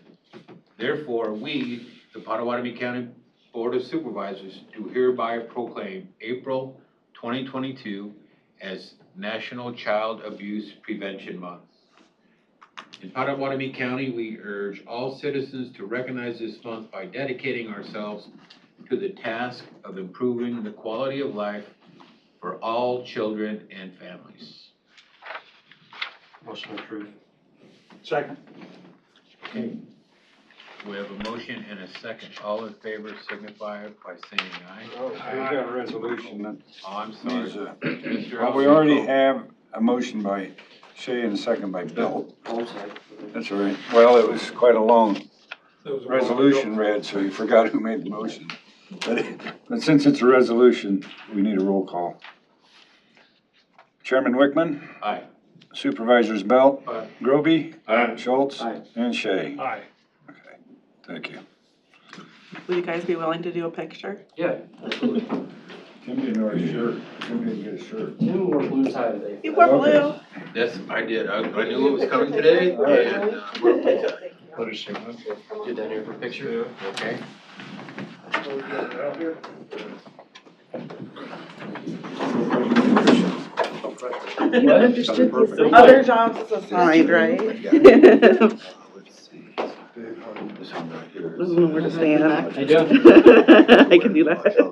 S3: Therefore, we, the Potawatomi County Board of Supervisors, do hereby proclaim April 2022 as National Child Abuse Prevention Month. In Potawatomi County, we urge all citizens to recognize this month by dedicating ourselves to the task of improving the quality of life for all children and families.
S4: Motion approved.
S2: Second.
S3: Okay. We have a motion and a second. All in favor signify by saying aye.
S5: Oh, we've got a resolution that
S3: Oh, I'm sorry.
S5: needs a,
S3: Mr.
S5: well, we already have a motion by Shay and a second by Bill.
S4: Oh, I'm sorry.
S5: That's all right. Well, it was quite a long
S2: That was a
S5: resolution read, so you forgot who made the motion. But since it's a resolution, we need a roll call. Chairman Wickman,
S3: Aye.
S5: Supervisors Belt,
S2: Aye.
S5: Groby,
S8: Aye.
S5: Schultz,
S4: Aye.
S5: and Shay.
S2: Aye.
S5: Okay, thank you.
S10: Will you guys be willing to do a picture?
S4: Yeah, absolutely.
S5: Tim didn't wear a shirt. Tim didn't get a shirt.
S4: Tim wore blue tie today.
S10: You wore blue.
S3: Yes, I did. I knew it was coming today, and we're
S8: Let us see that.
S4: Get down here for a picture.
S3: okay.
S10: Other jobs is assigned, right?
S3: Let's see. This one right here.
S10: Doesn't know where to stand.
S4: I do.
S10: I can do that too.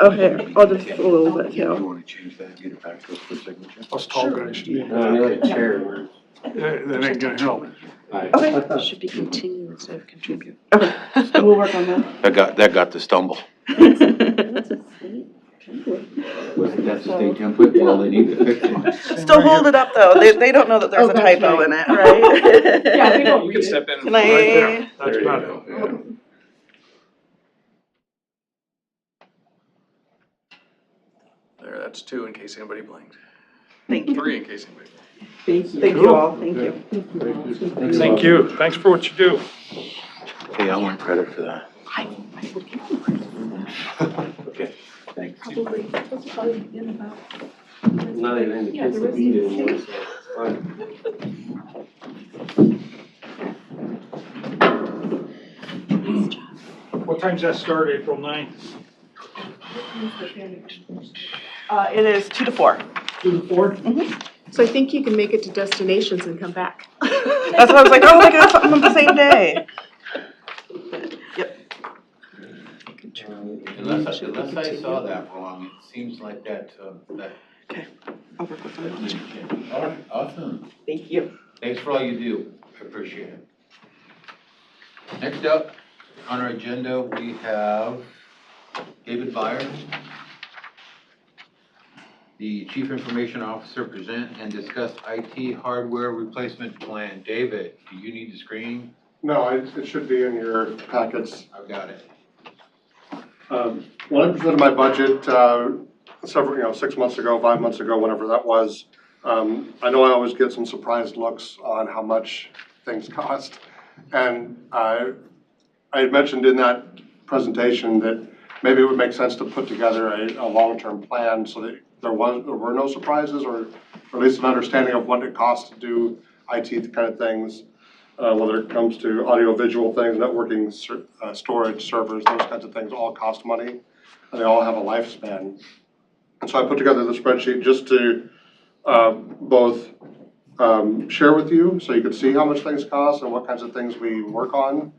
S10: Okay, I'll just a little bit
S3: You
S10: too.
S3: wanna change that, get it back to us for signature?
S8: Us tall guys should be.
S4: No, you like a chair.
S8: That ain't gonna help.
S10: Okay.
S12: Should be continue instead of contribute.
S10: Okay, we'll work on that.
S3: That got the stumble.
S12: That's a sweet template.
S3: Wasn't that the state template? Well, they need to fix it.
S10: Still hold it up though. They don't know that there's a
S11: that's
S10: typo
S11: right.
S10: in it, right?
S11: Yeah, they don't
S8: You can step in
S10: Can
S8: right there.
S10: I?
S8: That's about it. There, that's 2 in case anybody blinked.
S10: Thank you.
S8: 3 in case anybody blinked.
S10: Thank you all. Thank you.
S2: Thank you. Thanks for what you do.
S3: Hey, I want credit for that.
S12: I will give you credit for that.
S3: Okay, thanks.
S12: Probably, that's probably in about.
S4: Not even the
S12: Yeah,
S4: kids
S12: the
S4: to
S12: rest
S4: beat
S12: of
S4: it
S12: the
S4: anymore, so it's fine.
S2: What time's that start, April 9th?
S10: It is 2 to 4.
S2: 2 to 4?
S11: So I think you can make it to destinations and come back.
S10: That's why I was like, oh, we got something on the same day. Yep.
S3: Unless I saw that wrong, it seems like that.
S10: Okay, I'll work with them.
S3: All right, awesome.
S10: Thank you.
S3: Thanks for all you do. I appreciate it. Next up on our agenda, we have David Byer, the Chief Information Officer, present and discuss IT hardware replacement plan. David, do you need the screen?
S13: No, it should be in your packets.
S3: I've got it.
S13: When I presented my budget, several, 6 months ago, 5 months ago, whenever that was, I know I always get some surprised looks on how much things cost. And I had mentioned in that presentation that maybe it would make sense to put together a long-term plan so that there were no surprises, or at least an understanding of what it costs to do IT kind of things, whether it comes to audio-visual things, networking, storage, servers, those kinds of things all cost money, and they all have a lifespan. And so I put together the spreadsheet just to both share with you, so you could see how much things cost and what kinds of things we work on.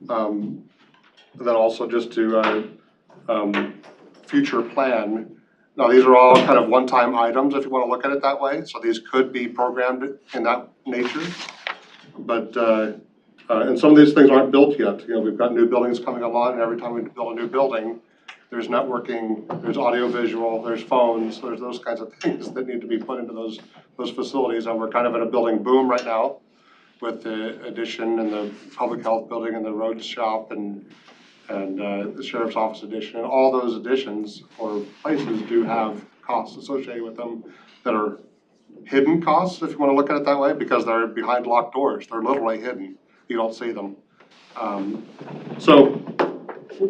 S13: And then also just to future plan. Now, these are all kind of one-time items, if you want to look at it that way. So these could be programmed in that nature. But, and some of these things aren't built yet. We've got new buildings coming along, and every time we build a new building, there's networking, there's audio-visual, there's phones, there's those kinds of things that need to be put into those facilities. And we're kind of in a building boom right now with the addition and the public health building and the road shop and the sheriff's office addition. And all those additions or places do have costs associated with them that are hidden costs, if you want to look at it that way, because they're behind locked doors. They're literally hidden. You don't see them. So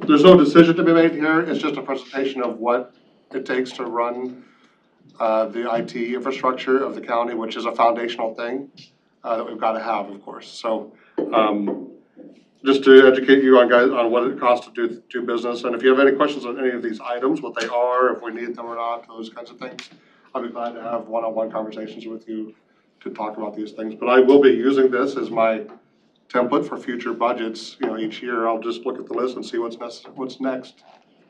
S13: there's no decision to be made here. It's just a presentation of what it takes to run the IT infrastructure of the county, which is a foundational thing that we've got to have, of course. So just to educate you on what it costs to do business. And if you have any questions on any of these items, what they are, if we need them or not, those kinds of things, I'll be glad to have one-on-one conversations with you to talk about these things. But I will be using this as my template for future budgets. Each year I'll just look at the list and see what's next.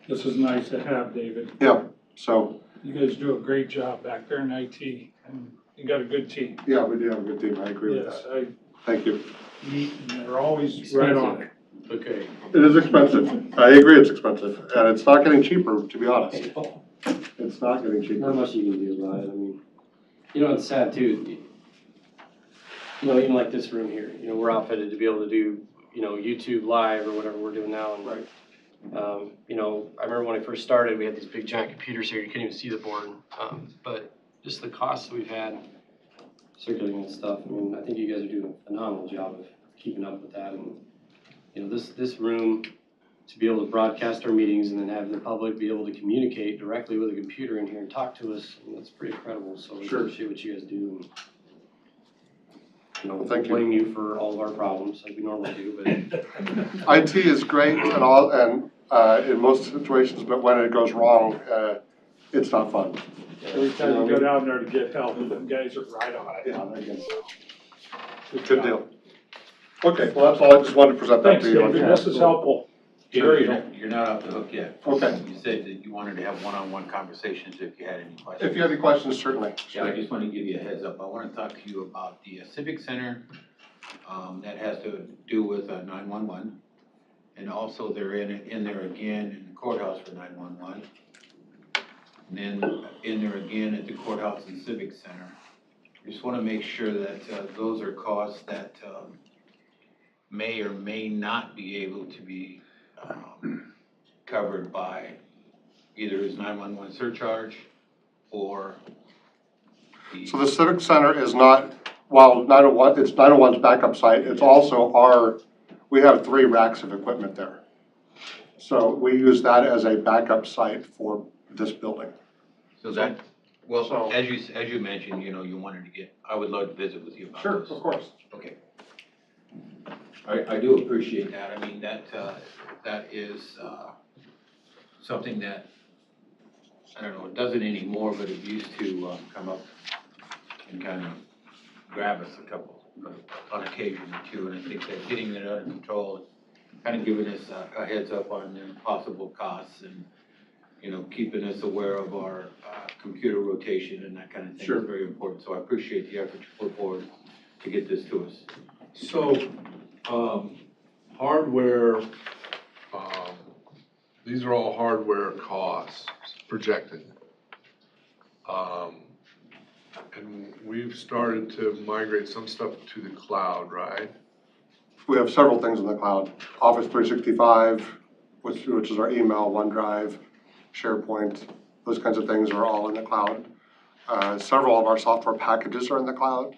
S2: This is nice to have, David.
S13: Yeah, so.
S2: You guys do a great job back there in IT, and you got a good team.
S13: Yeah, we do have a good team. I agree with that. Thank you.
S2: And they're always right on it.
S4: Okay.
S13: It is expensive. I agree it's expensive, and it's not getting cheaper, to be honest. It's not getting cheaper.
S4: Not much you can do about it. I mean, it's sad too. Even like this room here, we're outfitted to be able to do, YouTube live or whatever we're doing now. And,
S13: right.
S4: I remember when I first started, we had these big giant computers here. You couldn't even see the board. But just the costs we've had circulating and stuff. I mean, I think you guys are doing a phenomenal job of keeping up with that. And, this room, to be able to broadcast our meetings and then have the public be able to communicate directly with a computer in here and talk to us, that's pretty incredible. So I appreciate what you guys do. And,
S13: Thank you.
S4: blame you for all of our problems like we normally do, but
S13: IT is great and all, and in most situations, but when it goes wrong, it's not fun.
S2: Every time you go down there to get help, them guys are right on it.
S13: Yeah, there you go. Good deal. Okay, well, that's all. I just wanted to present that
S2: Thanks,
S13: to you.
S2: David. This is helpful. Very helpful.
S3: You're not off the hook yet.
S13: Okay.
S3: You said that you wanted to have one-on-one conversations if you had any questions.
S13: If you have any questions, certainly.
S3: Yeah, I just want to give you a heads up. I want to talk to you about the Civic Center that has to do with 911. And also they're in there again in the courthouse for 911. And then in there again at the courthouse and Civic Center. I just want to make sure that those are costs that may or may not be able to be covered by either his 911 surcharge or
S13: So the Civic Center is not, while 901, it's 901's backup site, it's also we have 3 racks of equipment there. So we use that as a backup site for this building.
S3: So that, well,
S13: So-
S3: as you mentioned, you wanted to I would love to visit with you about
S13: Sure,
S3: this.
S13: of course.
S3: Okay. I do appreciate that. I mean, that is something that, I don't know, it doesn't anymore, but it used to come up and kind of grab us on occasion or two. And I think that getting it under control, kind of giving us a heads up on the possible costs and, keeping us aware of our computer rotation and that kind of thing
S13: Sure.
S3: is very important. So I appreciate the effort you put forward to get this to us.
S14: So,
S8: hardware, these are all hardware costs projected. And we've started to migrate some stuff to the cloud, right?
S13: We have several things in the cloud. Office 365, which is our email, OneDrive, SharePoint, those kinds of things are all in the cloud. Several of our software packages are in the cloud.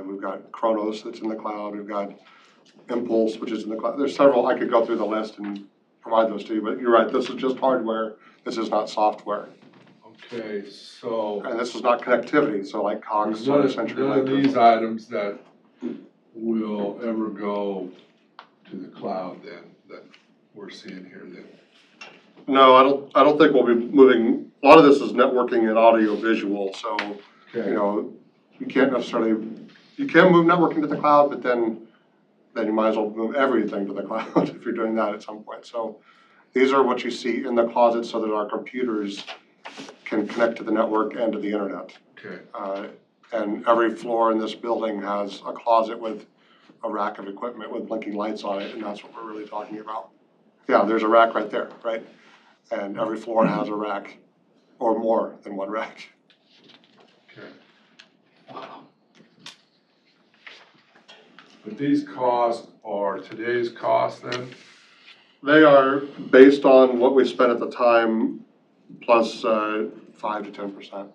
S13: We've got Kronos that's in the cloud. We've got Impulse, which is in the cloud. There's several. I could go through the list and provide those to you, but you're right. This is just hardware. This is not software.
S8: Okay, so.
S13: And this is not connectivity, so like COGS
S8: None
S13: or
S8: of,
S13: essentially
S8: none of these items that will ever go to the cloud then, that we're seeing here then?
S13: No, I don't think we'll be moving. A lot of this is networking and audio visual, so,
S8: Okay.
S13: you know, you can't necessarily, you can move networking to the cloud, but then you might as well move everything to the cloud if you're doing that at some point. So these are what you see in the closet so that our computers can connect to the network and to the internet.
S8: Okay.
S13: And every floor in this building has a closet with a rack of equipment with blinking lights on it, and that's what we're really talking about. Yeah, there's a rack right there, right? And every floor has a rack or more than one rack.
S8: Okay. But these costs are today's costs then?
S13: They are based on what we spent at the time plus 5 to 10%,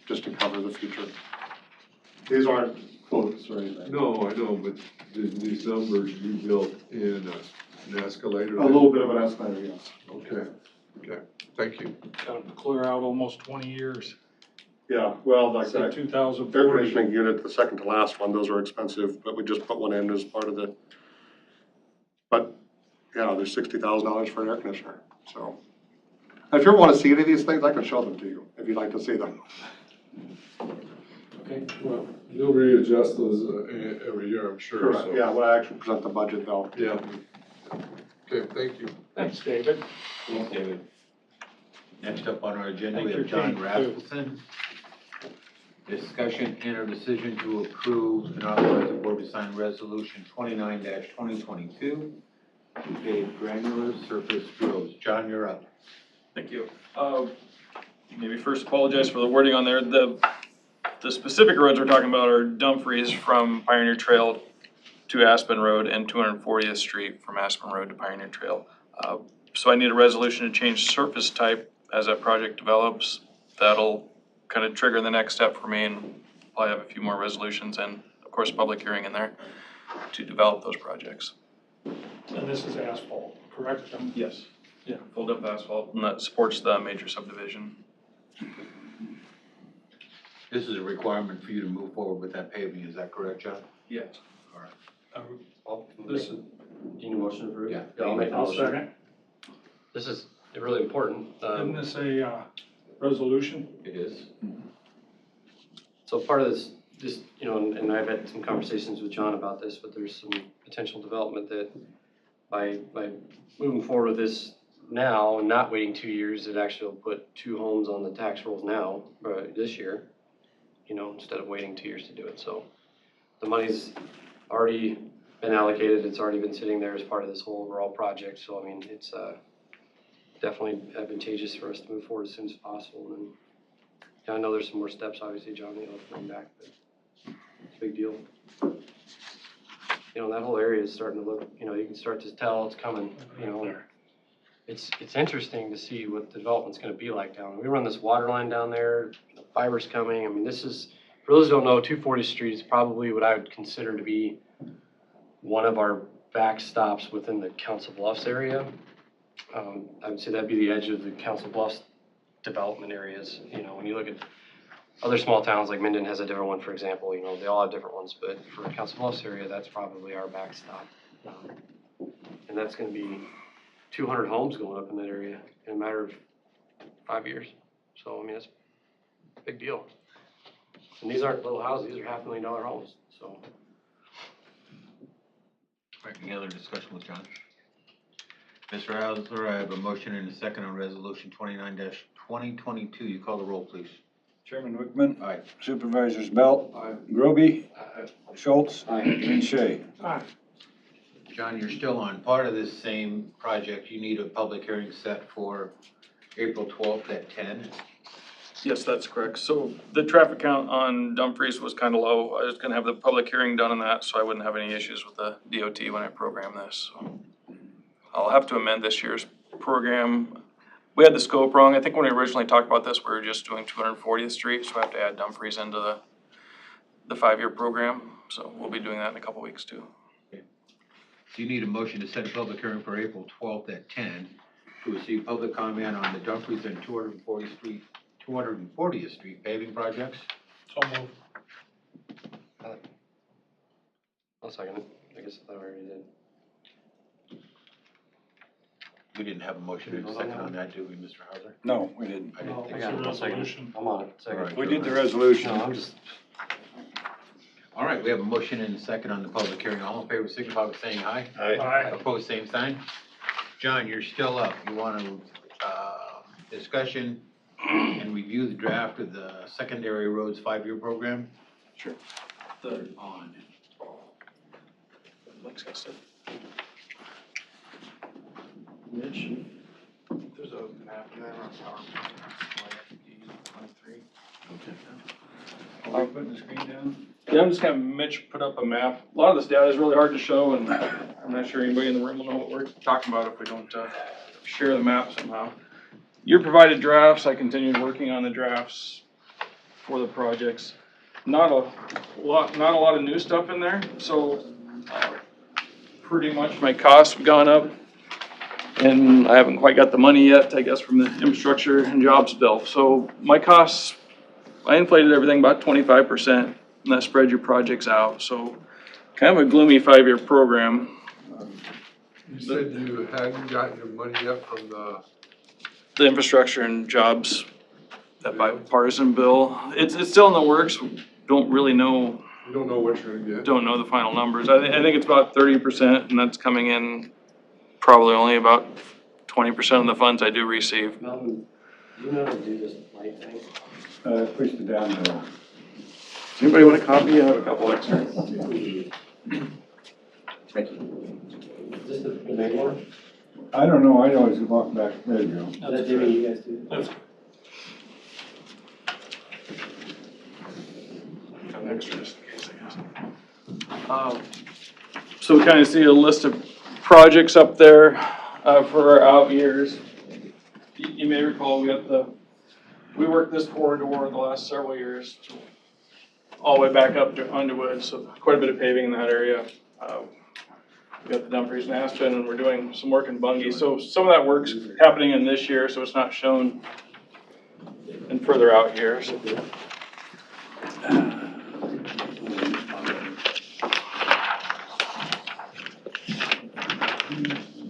S13: just to cover the future. These aren't quotes or anything.
S8: No, I know, but these numbers you built in an escalator?
S13: A little bit of an escalator, yes.
S8: Okay, okay, thank you.
S2: Got to clear out almost 20 years.
S13: Yeah, well, like
S2: Say
S13: that.
S2: 2040.
S13: Air conditioning unit, the second to last one, those are expensive, but we just put one in as part of the, but, yeah, there's $60,000 for an air conditioner, so. If you ever want to see any of these things, I can show them to you, if you'd like to see them.
S8: Okay, well, you'll readjust those every year, I'm sure,
S13: Correct,
S8: so.
S13: yeah, when I actually present the budget, though.
S8: Yeah. Okay, thank you.
S2: Thanks, David.
S3: Thanks, David. Next up on our agenda, we
S2: Thank
S3: have
S2: your
S3: John
S2: team, too.
S3: Rasmussen. Discussion and or decision to approve and authorize the board to sign resolution 29-2022 to pave granular surface roads. John, you're up.
S14: Thank you. Maybe first apologize for the wording on there. The specific roads we're talking about are Dumfries from Pioneer Trail to Aspen Road and 240th Street from Aspen Road to Pioneer Trail. So I need a resolution to change surface type as that project develops. That'll kind of trigger the next step for me, and probably have a few more resolutions and, of course, public hearing in there to develop those projects.
S2: And this is asphalt, correct?
S14: Yes. Yeah, filled up asphalt, and that supports the major subdivision.
S3: This is a requirement for you to move forward with that paving, is that correct, John?
S14: Yes.
S3: All right.
S2: This is,
S4: Do you need a motion to approve?
S3: Yeah.
S4: I'll make the
S2: I'll
S4: motion.
S2: second.
S4: This is really important.
S2: Isn't this a resolution?
S3: It is.
S4: So part of this, just, you know, and I've had some conversations with John about this, but there's some potential development that by moving forward with this now and not waiting 2 years, it actually will put 2 homes on the tax rolls now, this year, you know, instead of waiting 2 years to do it. So the money's already been allocated. It's already been sitting there as part of this whole overall project. So, I mean, it's definitely advantageous for us to move forward as soon as possible. And I know there's some more steps, obviously, John, you'll have to bring back, but it's a big deal. You know, that whole area is starting to look, you know, you can start to tell it's coming, you know. It's interesting to see what the development's gonna be like down there. We run this water line down there, the fiber's coming. I mean, this is, for those who don't know, 240th Street is probably what I would consider to be one of our backstops within the Council Bluffs area. I would say that'd be the edge of the Council Bluffs development areas. You know, when you look at other small towns, like Minden has a different one, for example, you know, they all have different ones, but for the Council Bluffs area, that's probably our backstop. And that's gonna be 200 homes going up in that area in a matter of 5 years. So, I mean, that's a big deal. And these aren't little houses, these are $500,000 homes, so.
S3: All right, any other discussion with John? Mr. Hauser, I have a motion and a second on resolution 29-2022. You call the roll, please.
S5: Chairman Wickman.
S3: Aye.
S5: Supervisors Belt.
S8: Aye.
S5: Groby. Schultz. And Shay.
S2: Aye.
S3: John, you're still on part of this same project. You need a public hearing set for April 12th at 10.
S14: Yes, that's correct. So the traffic count on Dumfries was kind of low. I was gonna have the public hearing done on that, so I wouldn't have any issues with the DOT when I program this. So I'll have to amend this year's program. We had the scope wrong. I think when we originally talked about this, we were just doing 240th Street, so I have to add Dumfries into the 5-year program. So we'll be doing that in a couple weeks too.
S3: So you need a motion to set a public hearing for April 12th at 10 to receive public comment on the Dumfries and 240th Street paving projects.
S2: So move.
S4: I'll second it. I guess I already did.
S3: We didn't have a motion in a second on that, did we, Mr. Hauser?
S5: No, we didn't.
S3: I didn't think
S4: I
S3: so.
S4: got it. I'll second it.
S2: Resolution.
S4: I'm on it.
S3: All
S4: Second.
S3: right.
S5: We did the resolution.
S4: No, I'm just,
S3: All right, we have a motion and a second on the public hearing. All in favor, signify by saying aye.
S2: Aye.
S3: Opposed, same sign. John, you're still up. You want to, discussion and review the draft of the secondary roads 5-year program?
S14: Sure. The,
S3: On.
S14: Mike's got stuff. Mitch, there's a map there on PowerPoint, slide 23. Are we putting the screen down? Yeah, I'm just gonna, Mitch put up a map. A lot of this data is really hard to show, and I'm not sure anybody in the room will know what we're talking about if we don't, share the map somehow. You provided drafts, I continued working on the drafts for the projects. Not a lot of new stuff in there, so, pretty much my costs have gone up. And I haven't quite got the money yet, I guess, from the infrastructure and jobs bill. So my costs, I inflated everything about 25%, and that spread your projects out. So kind of a gloomy 5-year program.
S8: You said you hadn't gotten your money yet from
S14: The infrastructure and jobs, that bipartisan bill, it's still in the works. Don't really know,
S8: you don't know what you're gonna get?
S14: don't know the final numbers. I think it's about 30%, and that's coming in probably only about 20% of the funds I do receive.
S4: Melvin, do you know how to do this light thing?
S5: Push it down there.
S14: Does anybody want a copy? I have a couple extra.
S4: Is this the big one?
S5: I don't know, I always walk back, there you go.
S4: Oh, that's Jimmy, you guys do?
S14: Got an extra just in case, I guess. So we kind of see a list of projects up there for our out years. You may recall we worked this corridor the last several years, all the way back up to Underwood, so quite a bit of paving in that area. We got the Dumfries and Aspen, and we're doing some work in Bungie. So some of that work's happening in this year, so it's not shown in further out years.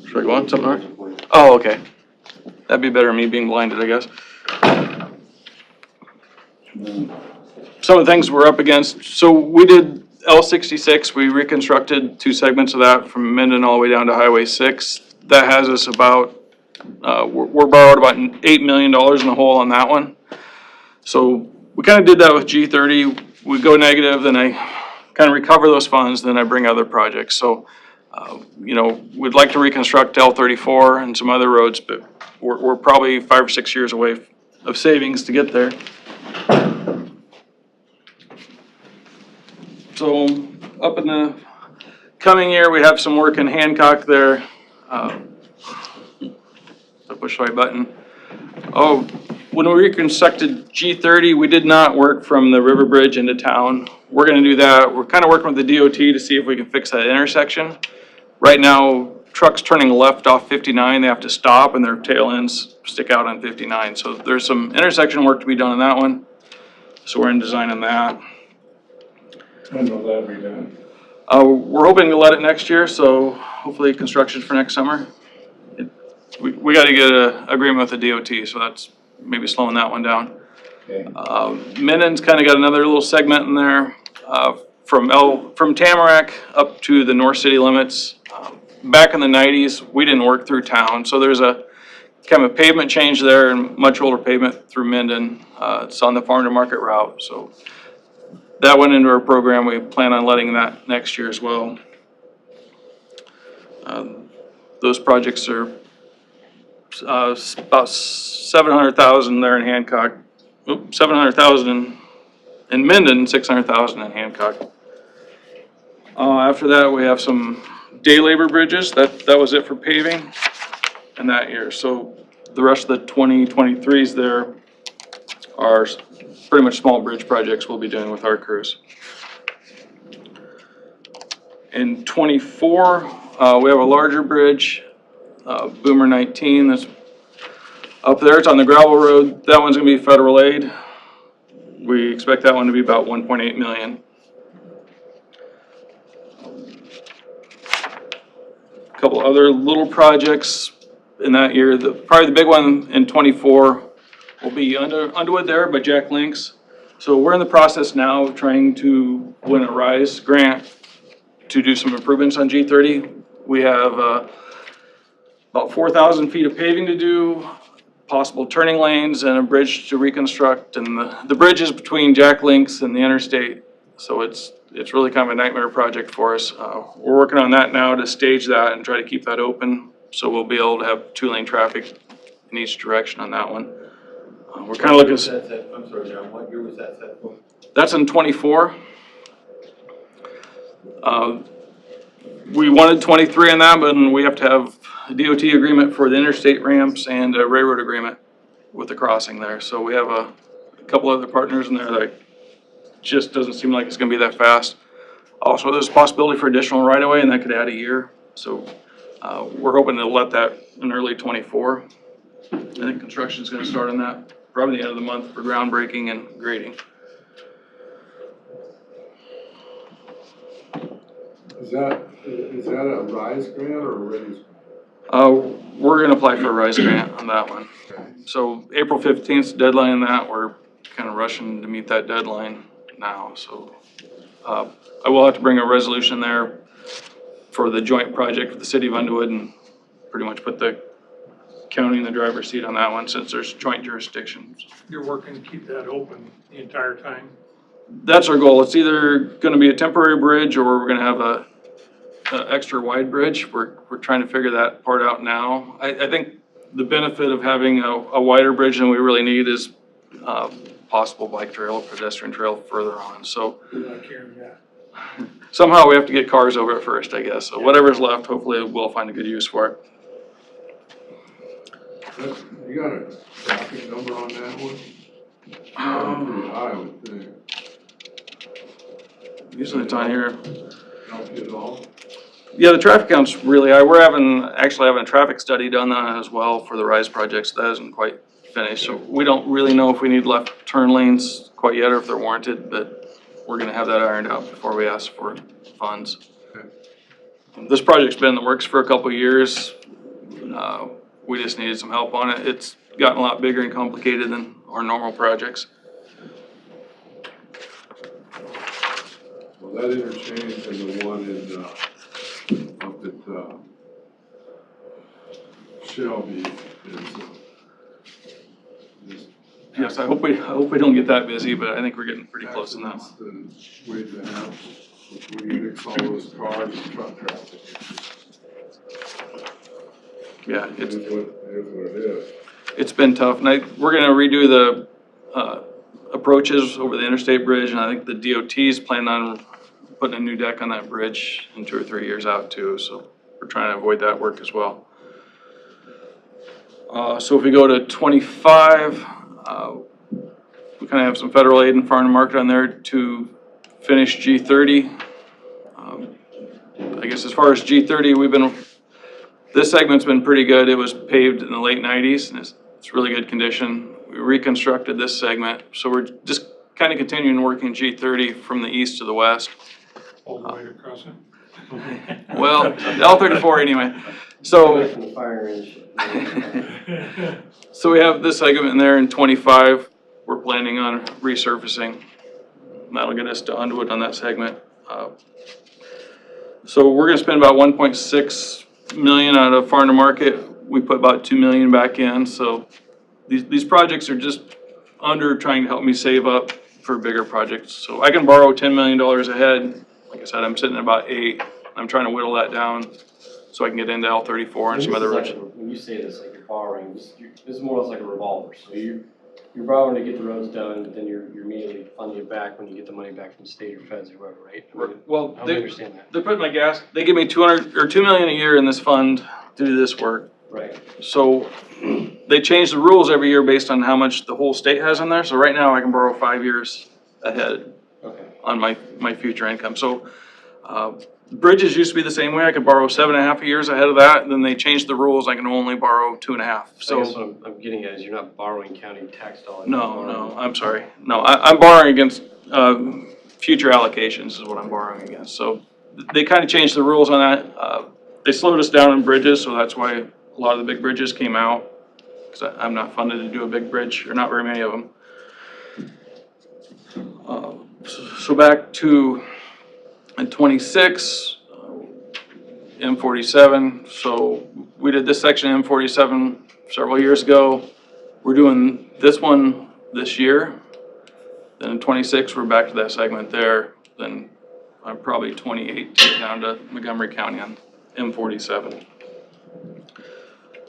S14: Should I go on something, Art? Oh, okay. That'd be better than me being blinded, I guess. Some of the things we're up against, so we did L66, we reconstructed 2 segments of that from Minden all the way down to Highway 6. That has us about, we're borrowed about $8 million in the hole on that one. So we kind of did that with G30. We go negative, then I kind of recover those funds, then I bring other projects. So, we'd like to reconstruct L34 and some other roads, but we're probably 5 or 6 years away of savings to get there. So up in the coming year, we have some work in Hancock there. The push the right button. Oh, when we reconstructed G30, we did not work from the river bridge into town. We're gonna do that. We're kind of working with the DOT to see if we can fix that intersection. Right now, trucks turning left off 59, they have to stop and their tail ends stick out on 59. So there's some intersection work to be done on that one. So we're in design on that.
S5: When will that be done?
S14: We're hoping to let it next year, so hopefully construction for next summer. We gotta get an agreement with the DOT, so that's maybe slowing that one down.
S5: Okay.
S14: Minden's kinda got another little segment in there, from Tamarack up to the North City limits. Back in the 90s, we didn't work through town, so there's a kind of a pavement change there and much older pavement through Minden. It's on the farm to market route, so that went into our program. We plan on letting that next year as well. Those projects are about 700,000 there in Hancock. 700,000 in Minden, 600,000 in Hancock. After that, we have some day labor bridges. That was it for paving in that year. So the rest of the 2023s there are pretty much small bridge projects we'll be doing with our crews. In 24, we have a larger bridge, Boomer 19, that's up there. It's on the gravel road. That one's gonna be federal aid. We expect that one to be about 1.8 million. A couple other little projects in that year. Probably the big one in 24 will be Underwood there by Jack Links. So we're in the process now of trying to win a RISE grant to do some improvements on G30. We have about 4,000 feet of paving to do, possible turning lanes and a bridge to reconstruct. And the bridge is between Jack Links and the interstate. So it's really kind of a nightmare project for us. We're working on that now to stage that and try to keep that open. So we'll be able to have 2-lane traffic in each direction on that one. We're kind of looking.
S3: I'm sorry, John, what year was that set for?
S14: That's in 24. We wanted 23 on that, but we have to have a DOT agreement for the interstate ramps and a railroad agreement with the crossing there. So we have a couple other partners in there that just doesn't seem like it's gonna be that fast. Also, there's a possibility for additional right-of-way, and that could add a year. So we're hoping to let that in early 24. I think construction's gonna start on that probably the end of the month for groundbreaking and grading.
S8: Is that a RISE grant or a RAISE grant?
S14: We're gonna apply for a RISE grant on that one. So April 15th is the deadline on that. We're kind of rushing to meet that deadline now. So I will have to bring a resolution there for the joint project with the city of Underwood and pretty much put the county in the driver's seat on that one since there's joint jurisdictions.
S2: You're working to keep that open the entire time?
S14: That's our goal. It's either gonna be a temporary bridge or we're gonna have a extra wide bridge. We're trying to figure that part out now. I think the benefit of having a wider bridge than we really need is possible bike trail, pedestrian trail further on. So
S2: You're not carrying that.
S14: somehow we have to get cars over it first, I guess. So whatever's left, hopefully we'll find a good use for it.
S8: You got a traffic number on that one? Pretty high, I would think.
S14: Usually it's on here.
S8: Help you at all?
S14: Yeah, the traffic count's really high. We're actually having a traffic study done on it as well for the RISE projects. That isn't quite finished. So we don't really know if we need left turn lanes quite yet or if they're warranted, but we're gonna have that ironed out before we ask for funds. This project's been in the works for a couple of years. We just needed some help on it. It's gotten a lot bigger and complicated than our normal projects.
S8: Well, that interchange and the one in, up at, Shelby is,
S14: Yes, I hope we don't get that busy, but I think we're getting pretty close on that one.
S8: accidents the wait to have before you mix all those cars and truck traffic.
S14: Yeah,
S8: It is what it is.
S14: it's been tough. And we're gonna redo the approaches over the interstate bridge, and I think the DOT's planning on putting a new deck on that bridge in 2 or 3 years out too, so we're trying to avoid that work as well. So if we go to 25, we kind of have some federal aid and farm to market on there to finish G30. I guess as far as G30, this segment's been pretty good. It was paved in the late 90s and it's really good condition. We reconstructed this segment, so we're just kind of continuing working G30 from the east to the west.
S2: All the way across it?
S14: Well, L34 anyway. So,
S4: From the fire range.
S14: so we have this segment in there in 25. We're planning on resurfacing. That'll get us to Underwood on that segment. So we're gonna spend about 1.6 million out of farm to market. We put about 2 million back in. So these projects are just under trying to help me save up for bigger projects. So I can borrow $10 million ahead. Like I said, I'm sitting at about 8. I'm trying to whittle that down so I can get into L-34 and some other roads.
S4: When you say this, like you're borrowing, this is more or less like a revolver, so you're borrowing to get the roads done, but then you're immediately funding it back when you get the money back from the state or feds or whoever, right? I mean,
S14: Well,
S4: how do you understand that?
S14: they're putting my gas, they give me $2 million a year in this fund to do this work.
S4: Right.
S14: So they change the rules every year based on how much the whole state has in there. So right now I can borrow 5 years ahead on my future income. So bridges used to be the same way. I could borrow 7.5 years ahead of that. And then they changed the rules. I can only borrow 2.5.
S4: So I guess
S14: So
S4: what I'm getting at is you're not borrowing county tax dollars.
S14: no, I'm sorry. No, I'm borrowing against future allocations is what I'm borrowing against. So they kind of changed the rules on that. They slowed us down in bridges, so that's why a lot of the big bridges came out, because I'm not funded to do a big bridge, or not very many of them. So back to in 26, M47, so we did this section M47 several years ago. We're doing this one this year. Then in 26, we're back to that segment there. Then I'm probably 28 to get down to Montgomery County on M47.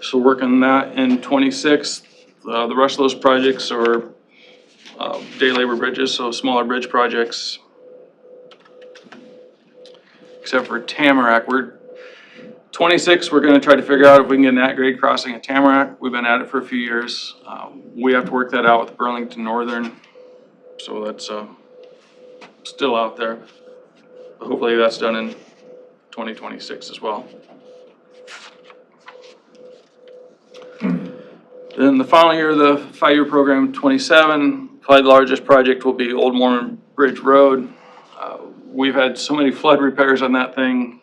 S14: So working that in 26, the rest of those projects are day labor bridges, so smaller bridge projects. Except for Tamarack, 26, we're gonna try to figure out if we can get an at-grade crossing at Tamarack. We've been at it for a few years. We have to work that out with Burlington Northern, so that's still out there. But hopefully that's done in 2026 as well. Then the final year of the 5-year program, 27, probably the largest project will be Old Mormon Bridge Road. We've had so many flood repairs on that thing.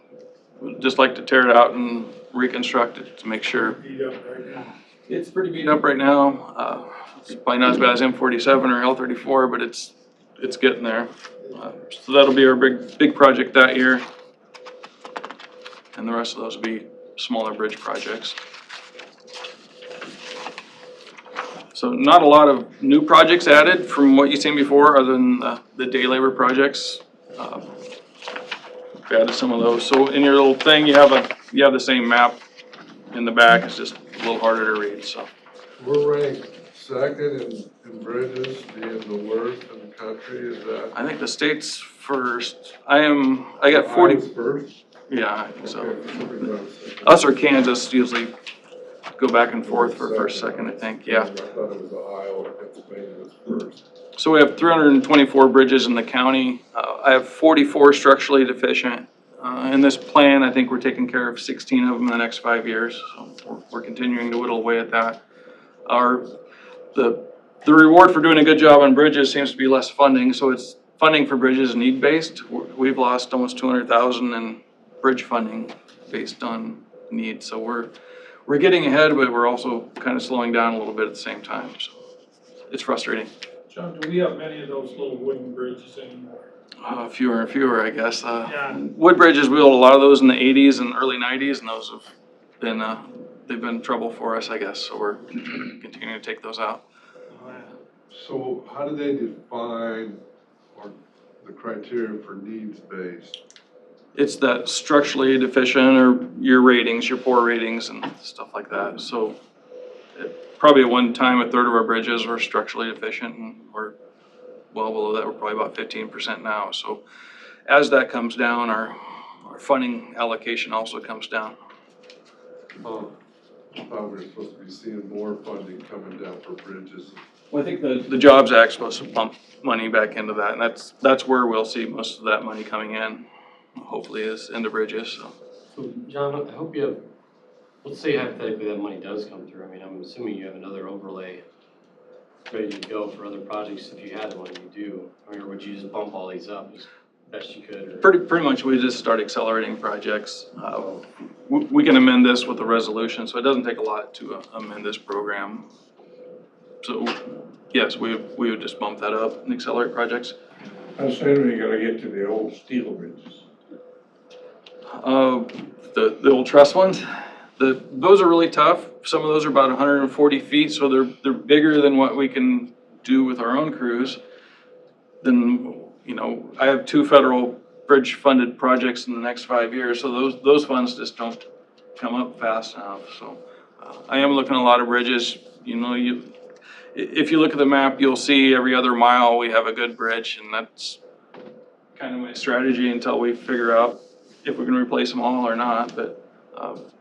S14: We'd just like to tear it out and reconstruct it to make sure. It's pretty beat up right now. It's probably not as bad as M47 or L34, but it's getting there. So that'll be our big project that year. And the rest of those will be smaller bridge projects. So not a lot of new projects added from what you've seen before, other than the day labor projects. We added some of those. So in your little thing, you have the same map in the back. It's just a little harder to read. So
S8: We're ranked second in bridges, being the worst in the country, is that?
S14: I think the state's first. I got 40.
S8: Iowa's first?
S14: Yeah, I think so.
S8: Okay.
S14: Us or Kansas usually go back and forth for first, second, I think. Yeah.
S8: I thought it was Iowa, Pennsylvania was first.
S14: So we have 324 bridges in the county. I have 44 structurally deficient. In this plan, I think we're taking care of 16 of them in the next 5 years. So we're continuing to whittle away at that. The reward for doing a good job on bridges seems to be less funding. So it's funding for bridges need-based. We've lost almost 200,000 in bridge funding based on need. So we're getting ahead, but we're also kind of slowing down a little bit at the same time. So it's frustrating.
S2: John, do we have many of those little wooden bridges anymore?
S14: Fewer and fewer, I guess.
S2: Yeah.
S14: Wood bridges, we built a lot of those in the 80s and early 90s, and those have been, they've been trouble for us, I guess. So we're continuing to take those out.
S8: So how do they define or the criteria for needs-based?
S14: It's that structurally deficient or your ratings, your poor ratings and stuff like that. So probably at one time, a third of our bridges were structurally deficient, and we're well below that. We're probably about 15% now. So as that comes down, our funding allocation also comes down.
S8: I thought we were supposed to be seeing more funding coming down for bridges.
S14: Well, I think the Jobs Act's supposed to pump money back into that, and that's where we'll see most of that money coming in, hopefully, is into bridges.
S4: So, John, I hope you have, let's say hypothetically that money does come through. I mean, I'm assuming you have another overlay ready to go for other projects if you had the money to do. I mean, or would you just bump all these up as best you could? Or?
S14: Pretty much we just start accelerating projects. We can amend this with a resolution, so it doesn't take a lot to amend this program. So, yes, we would just bump that up and accelerate projects.
S8: How soon are you gonna get to the old steel bridges?
S14: The old truss ones, those are really tough. Some of those are about 140 feet, so they're bigger than what we can do with our own crews. Then, you know, I have 2 federal bridge funded projects in the next 5 years, so those funds just don't come up fast enough, so. I am looking at a lot of bridges, you know, if you look at the map, you'll see every other mile we have a good bridge, and that's kind of my strategy until we figure out if we can replace them all or not, but,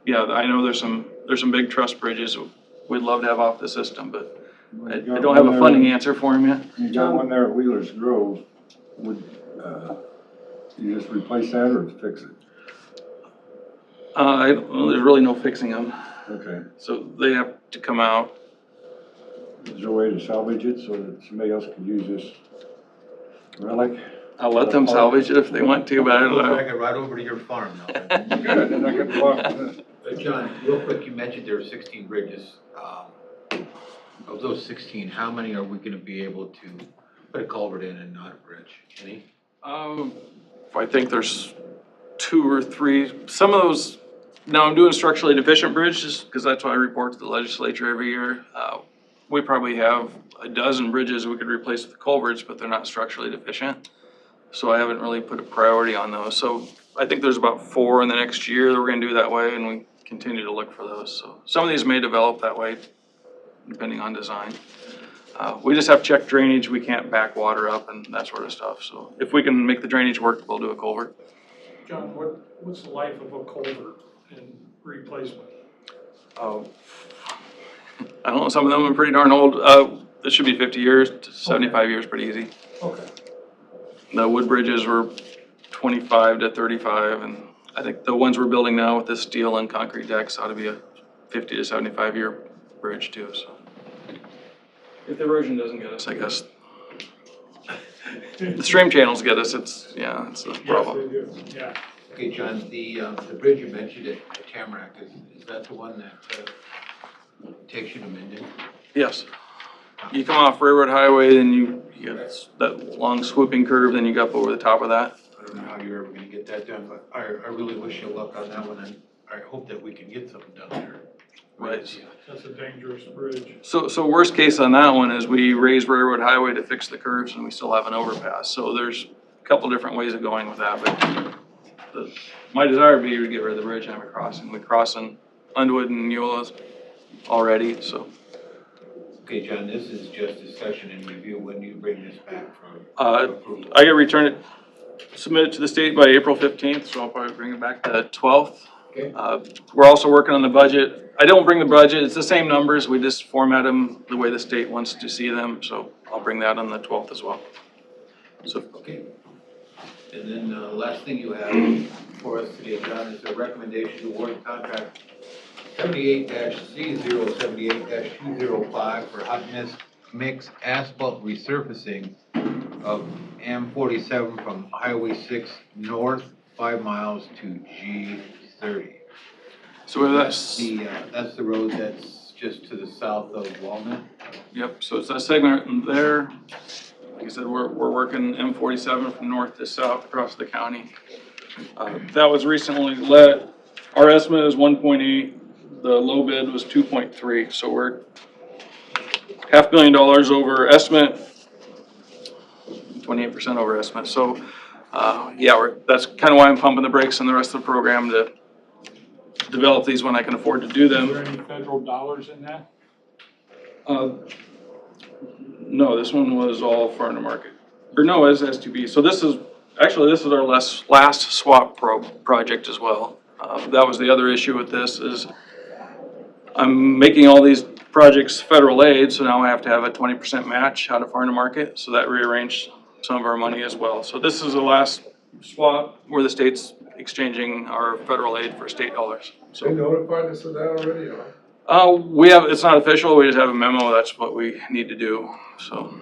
S14: yeah, I know there's some big truss bridges we'd love to have off the system, but I don't have a funding answer for them yet.
S5: You got one there at Wheeler's Grove, would, you just replace that or fix it?
S14: Well, there's really no fixing them,
S5: Okay.
S14: so they have to come out.
S5: Is there a way to salvage it so that somebody else could use this relic?
S14: I'll let them salvage it if they want to, but I don't know.
S3: I can ride over to your farm now.
S5: Good, then I can walk with it.
S3: John, real quick, you mentioned there are 16 bridges. Of those 16, how many are we gonna be able to put a culvert in and not a bridge? Any?
S14: I think there's 2 or 3, some of those, now I'm doing structurally deficient bridges, because that's what I report to the legislature every year. We probably have a dozen bridges we could replace with culverts, but they're not structurally deficient. So I haven't really put a priority on those. So I think there's about 4 in the next year that we're gonna do that way, and we continue to look for those. So some of these may develop that way, depending on design. We just have to check drainage, we can't back water up and that sort of stuff. So if we can make the drainage work, we'll do a culvert.
S2: John, what's the life of a culvert and replacement?
S14: I don't know, some of them are pretty darn old. This should be 50 years to 75 years, pretty easy.
S2: Okay.
S14: The wood bridges were 25 to 35, and I think the ones we're building now with the steel and concrete decks ought to be a 50 to 75 year bridge too, so. If the erosion doesn't get us, I guess. The stream channels get us, it's the problem.
S2: Yes, they do, yeah.
S3: Okay, John, the bridge you mentioned at Tamarack, is that the one that takes you to Minden?
S14: Yes. You come off Railroad Highway, then you get that long swooping curve, then you go up over the top of that.
S3: I don't know how you're ever gonna get that done, but I really wish you luck on that one, and I hope that we can get something done there.
S14: Right.
S2: That's a dangerous bridge.
S14: So worst case on that one is we raise Railroad Highway to fix the curves and we still have an overpass. So there's a couple different ways of going with that, but my desire would be to get rid of the bridge and have a crossing. We cross in Underwood and Eula already, so.
S3: Okay, John, this is just discussion and review. When do you bring this back from approval?
S14: I gotta return it, submit it to the state by April 15th, so I'll probably bring it back the 12th.
S3: Okay.
S14: We're also working on the budget. I don't bring the budget, it's the same numbers, we just format them the way the state wants to see them, so I'll bring that on the 12th as well. So.
S3: Okay. And then the last thing you have for us today, John, is a recommendation to award contract 78-C078-205 for hot mix asphalt resurfacing of M47 from Highway 6 north 5 miles to G30.
S14: So that's
S3: the road that's just to the south of Walnut.
S14: Yep, so it's that segment there. Like I said, we're working M47 from north to south across the county. That was recently let, our estimate is 1.8, the low bid was 2.3, so we're $500,000 over estimate, 28% over estimate. So, that's kind of why I'm pumping the brakes on the rest of the program to develop these when I can afford to do
S2: Is
S14: them.
S2: there any federal dollars in that?
S14: No, this one was all farm to market, or no, it's S2B. So this is our last swap project as well. That was the other issue with this is I'm making all these projects federal aid, so now I have to have a 20% match out of farm to market. So that rearranged some of our money as well. So this is the last swap where the state's exchanging our federal aid for state dollars.
S8: They notified us of that already, huh?
S14: It's not official, we just have a memo, that's what we need to do, so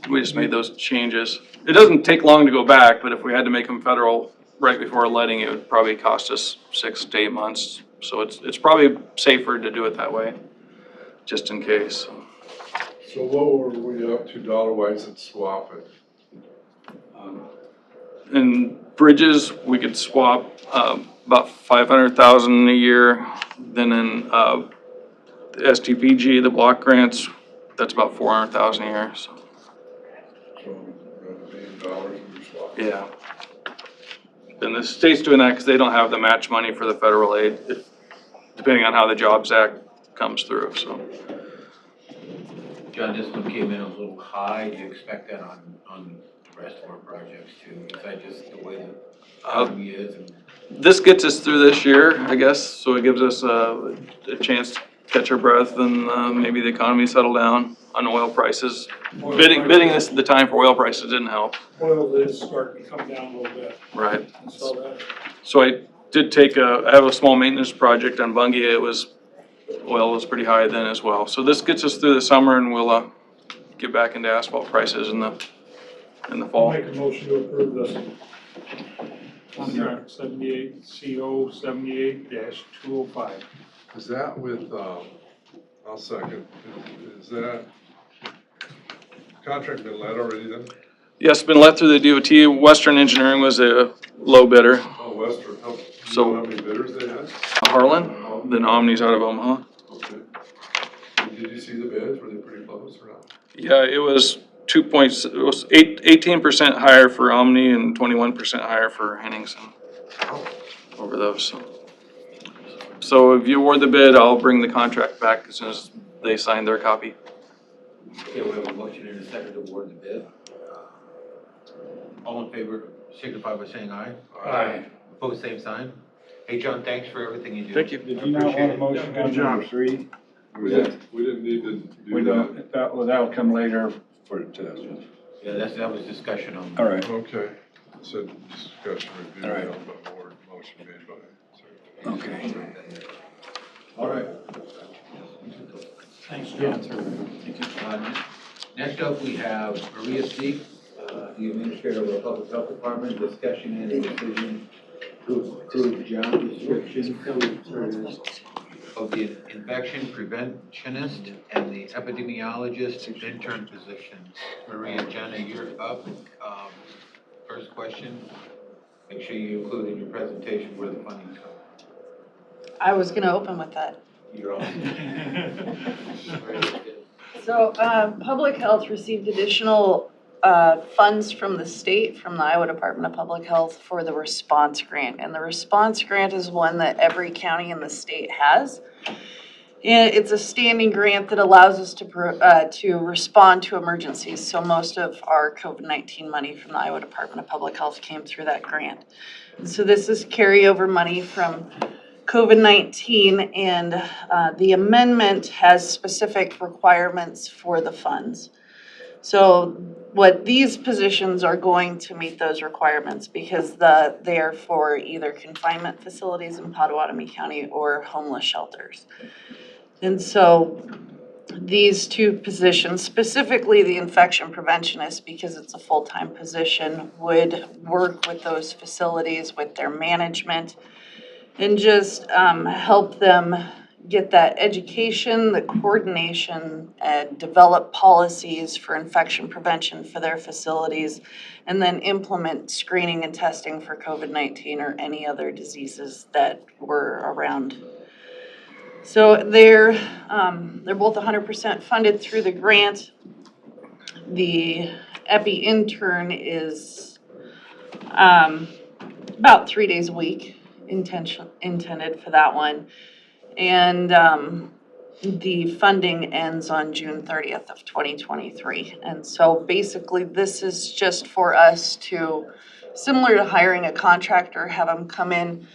S14: we just made those changes. It doesn't take long to go back, but if we had to make them federal right before letting, it would probably cost us 6 to 8 months. So it's probably safer to do it that way, just in case.
S8: So what were we up to dollar-wise at swapping?
S14: In bridges, we could swap about $500,000 a year. Then in the STPG, the block grants, that's about $400,000 a year. So.
S8: So $1 million we swapped.
S14: Yeah. And the state's doing that because they don't have the match money for the federal aid. depending on how the Jobs Act comes through, so.
S3: John, this one came in a little high. Do you expect that on the rest of our projects too? Is that just the way the economy is? And
S14: This gets us through this year, I guess, so it gives us a chance to catch our breath and maybe the economy settle down on oil prices. Bidding this at the time for oil prices didn't help.
S2: Oil is starting to come down a little bit.
S14: Right.
S2: I saw that.
S14: So I did I have a small maintenance project on Bungie. Oil was pretty high then as well. So this gets us through the summer and we'll get back into asphalt prices in the
S2: I'll
S14: fall.
S2: make a motion to approve this. Contract 78, CO 78-205.
S8: Is that with, I'll second, is that contract been let already then?
S14: Yes, been let through the DOT. Western Engineering was a low bidder.
S8: Oh, Western, do you
S14: So-
S8: know how many bidders they had?
S14: Harlan, then Omni's out of Omaha.
S8: Okay. And did you see the bids? Were they pretty close or not?
S14: Yeah, it was 18% higher for Omni and 21% higher for Henningsen over those. So if you award the bid, I'll bring the contract back as soon as they sign their copy.
S3: okay, we have a motion and a second to award the bid. All in favor, signify by saying aye.
S2: Aye.
S3: Opposed, same sign. Hey, John, thanks for everything you do.
S14: Thank you.
S5: Did you not want a motion on number 3?
S8: We didn't need to do that.
S5: That'll come later for it to.
S3: Yeah, that was discussion on.
S5: All right.
S8: Okay, so discussion review,
S5: All right.
S8: but board motion made by.
S5: Okay.
S3: All right.
S2: Thanks, John.
S3: Next up, we have Maria Seek, the Administrator of the Public Health Department, discussion and a decision to approve job description of the infection preventionist and the epidemiologist intern positions. Maria, Jenna, you're up. First question, make sure you include in your presentation where the funding's coming.
S15: I was gonna open with that.
S3: You're on.
S15: So, Public Health received additional funds from the state, from the Iowa Department of Public Health for the response grant. And the response grant is one that every county in the state has. And it's a standing grant that allows us to respond to emergencies. So most of our COVID-19 money from the Iowa Department of Public Health came through that grant. And so this is carryover money from COVID-19, and the amendment has specific requirements for the funds. So what these positions are going to meet those requirements because they are for either confinement facilities in Potawatomi County or homeless shelters. And so these two positions, specifically the infection preventionist, because it's a full-time position, would work with those facilities, with their management, and just help them get that education, the coordination, and develop policies for infection prevention for their facilities, and then implement screening and testing for COVID-19 or any other diseases that were around. So they're both 100% funded through the grant. The epi intern is about 3 days a week intended for that one. And the funding ends on June 30th of 2023. And so basically this is just for us to, similar to hiring a contractor, have them come in,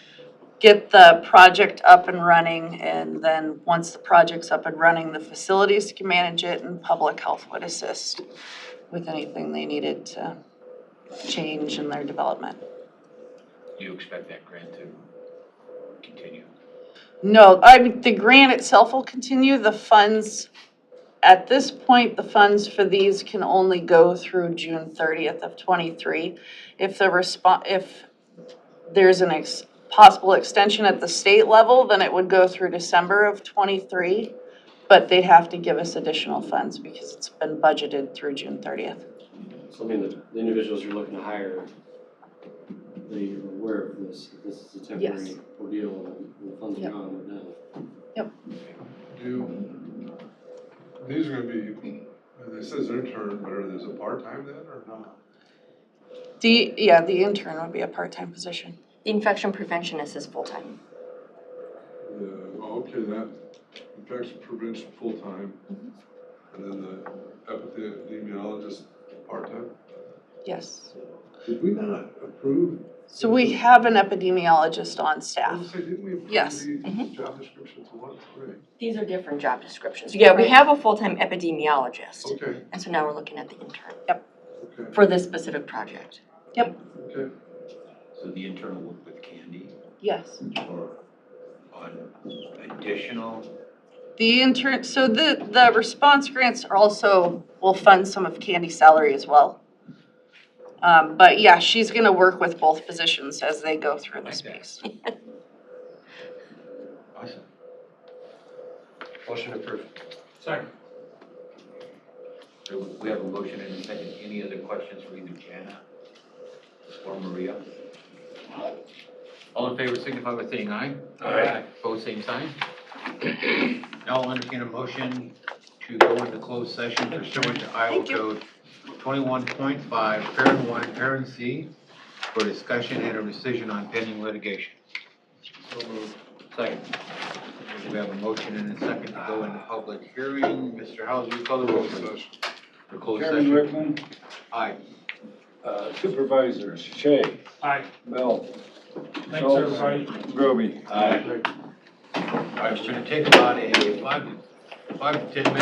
S15: get the project up and running, and then once the project's up and running, the facilities can manage it and public health would assist with anything they needed to change in their development.
S3: Do you expect that grant to continue?
S15: No, the grant itself will continue. The funds, at this point, the funds for these can only go through June 30th of 23. If there's an possible extension at the state level, then it would go through December of 23. But they'd have to give us additional funds because it's been budgeted through June 30th.
S4: So I mean, the individuals you're looking to hire, they are aware of this is a temporary
S15: Yes.
S4: ordeal and the funds are
S15: Yep.
S4: gone with that.
S8: These are gonna be, it says intern, but are these a part-time then or not?
S15: The intern would be a part-time position.
S16: The infection preventionist is full-time.
S8: Oh, Okay, that infection prevention full-time, and then the epidemiologist part-time.
S15: Yes.
S8: Did we not approve?
S15: So we have an epidemiologist on
S8: I
S15: staff.
S8: was gonna say, didn't we approve
S15: Yes.
S8: the job descriptions once? Right.
S16: These are different job descriptions. Yeah, we have a full-time epidemiologist,
S8: Okay,
S16: and so now we're looking at the intern
S8: okay,
S16: for this specific project.
S8: okay.
S3: So the intern will work with Candy
S15: Yes.
S3: or on additional,
S15: The intern, so the response grants are also, will fund some of Candy's salary as well. But yeah, she's gonna work with both positions as they go through the
S3: Like that.
S15: space.
S3: awesome.
S4: Motion approved.
S2: Second.
S3: So we have a motion and a second. Any other questions for either Jana or Maria? All in favor signify by saying aye.
S2: Aye.
S3: Opposed, same sign. Now I'll entertain a motion to go into closed session pursuant to Iowa
S15: Thank you.
S3: Code 21.5, parent 1, parent C, for discussion and a decision on pending litigation.
S8: So moved.
S3: Second. We have a motion and a second to go into public hearing. Mr. Howes, will you call the roll,
S8: Closed
S3: please?
S8: session.
S3: For closed
S5: Chairman
S3: session.
S5: Rickman,
S3: Aye.
S5: Supervisors, Shay,
S2: Aye.
S5: Bell,
S2: Thanks,
S5: Schultz,
S2: everybody.
S5: Groby.
S3: Aye. All right, we're gonna take about a 5 to 10 minute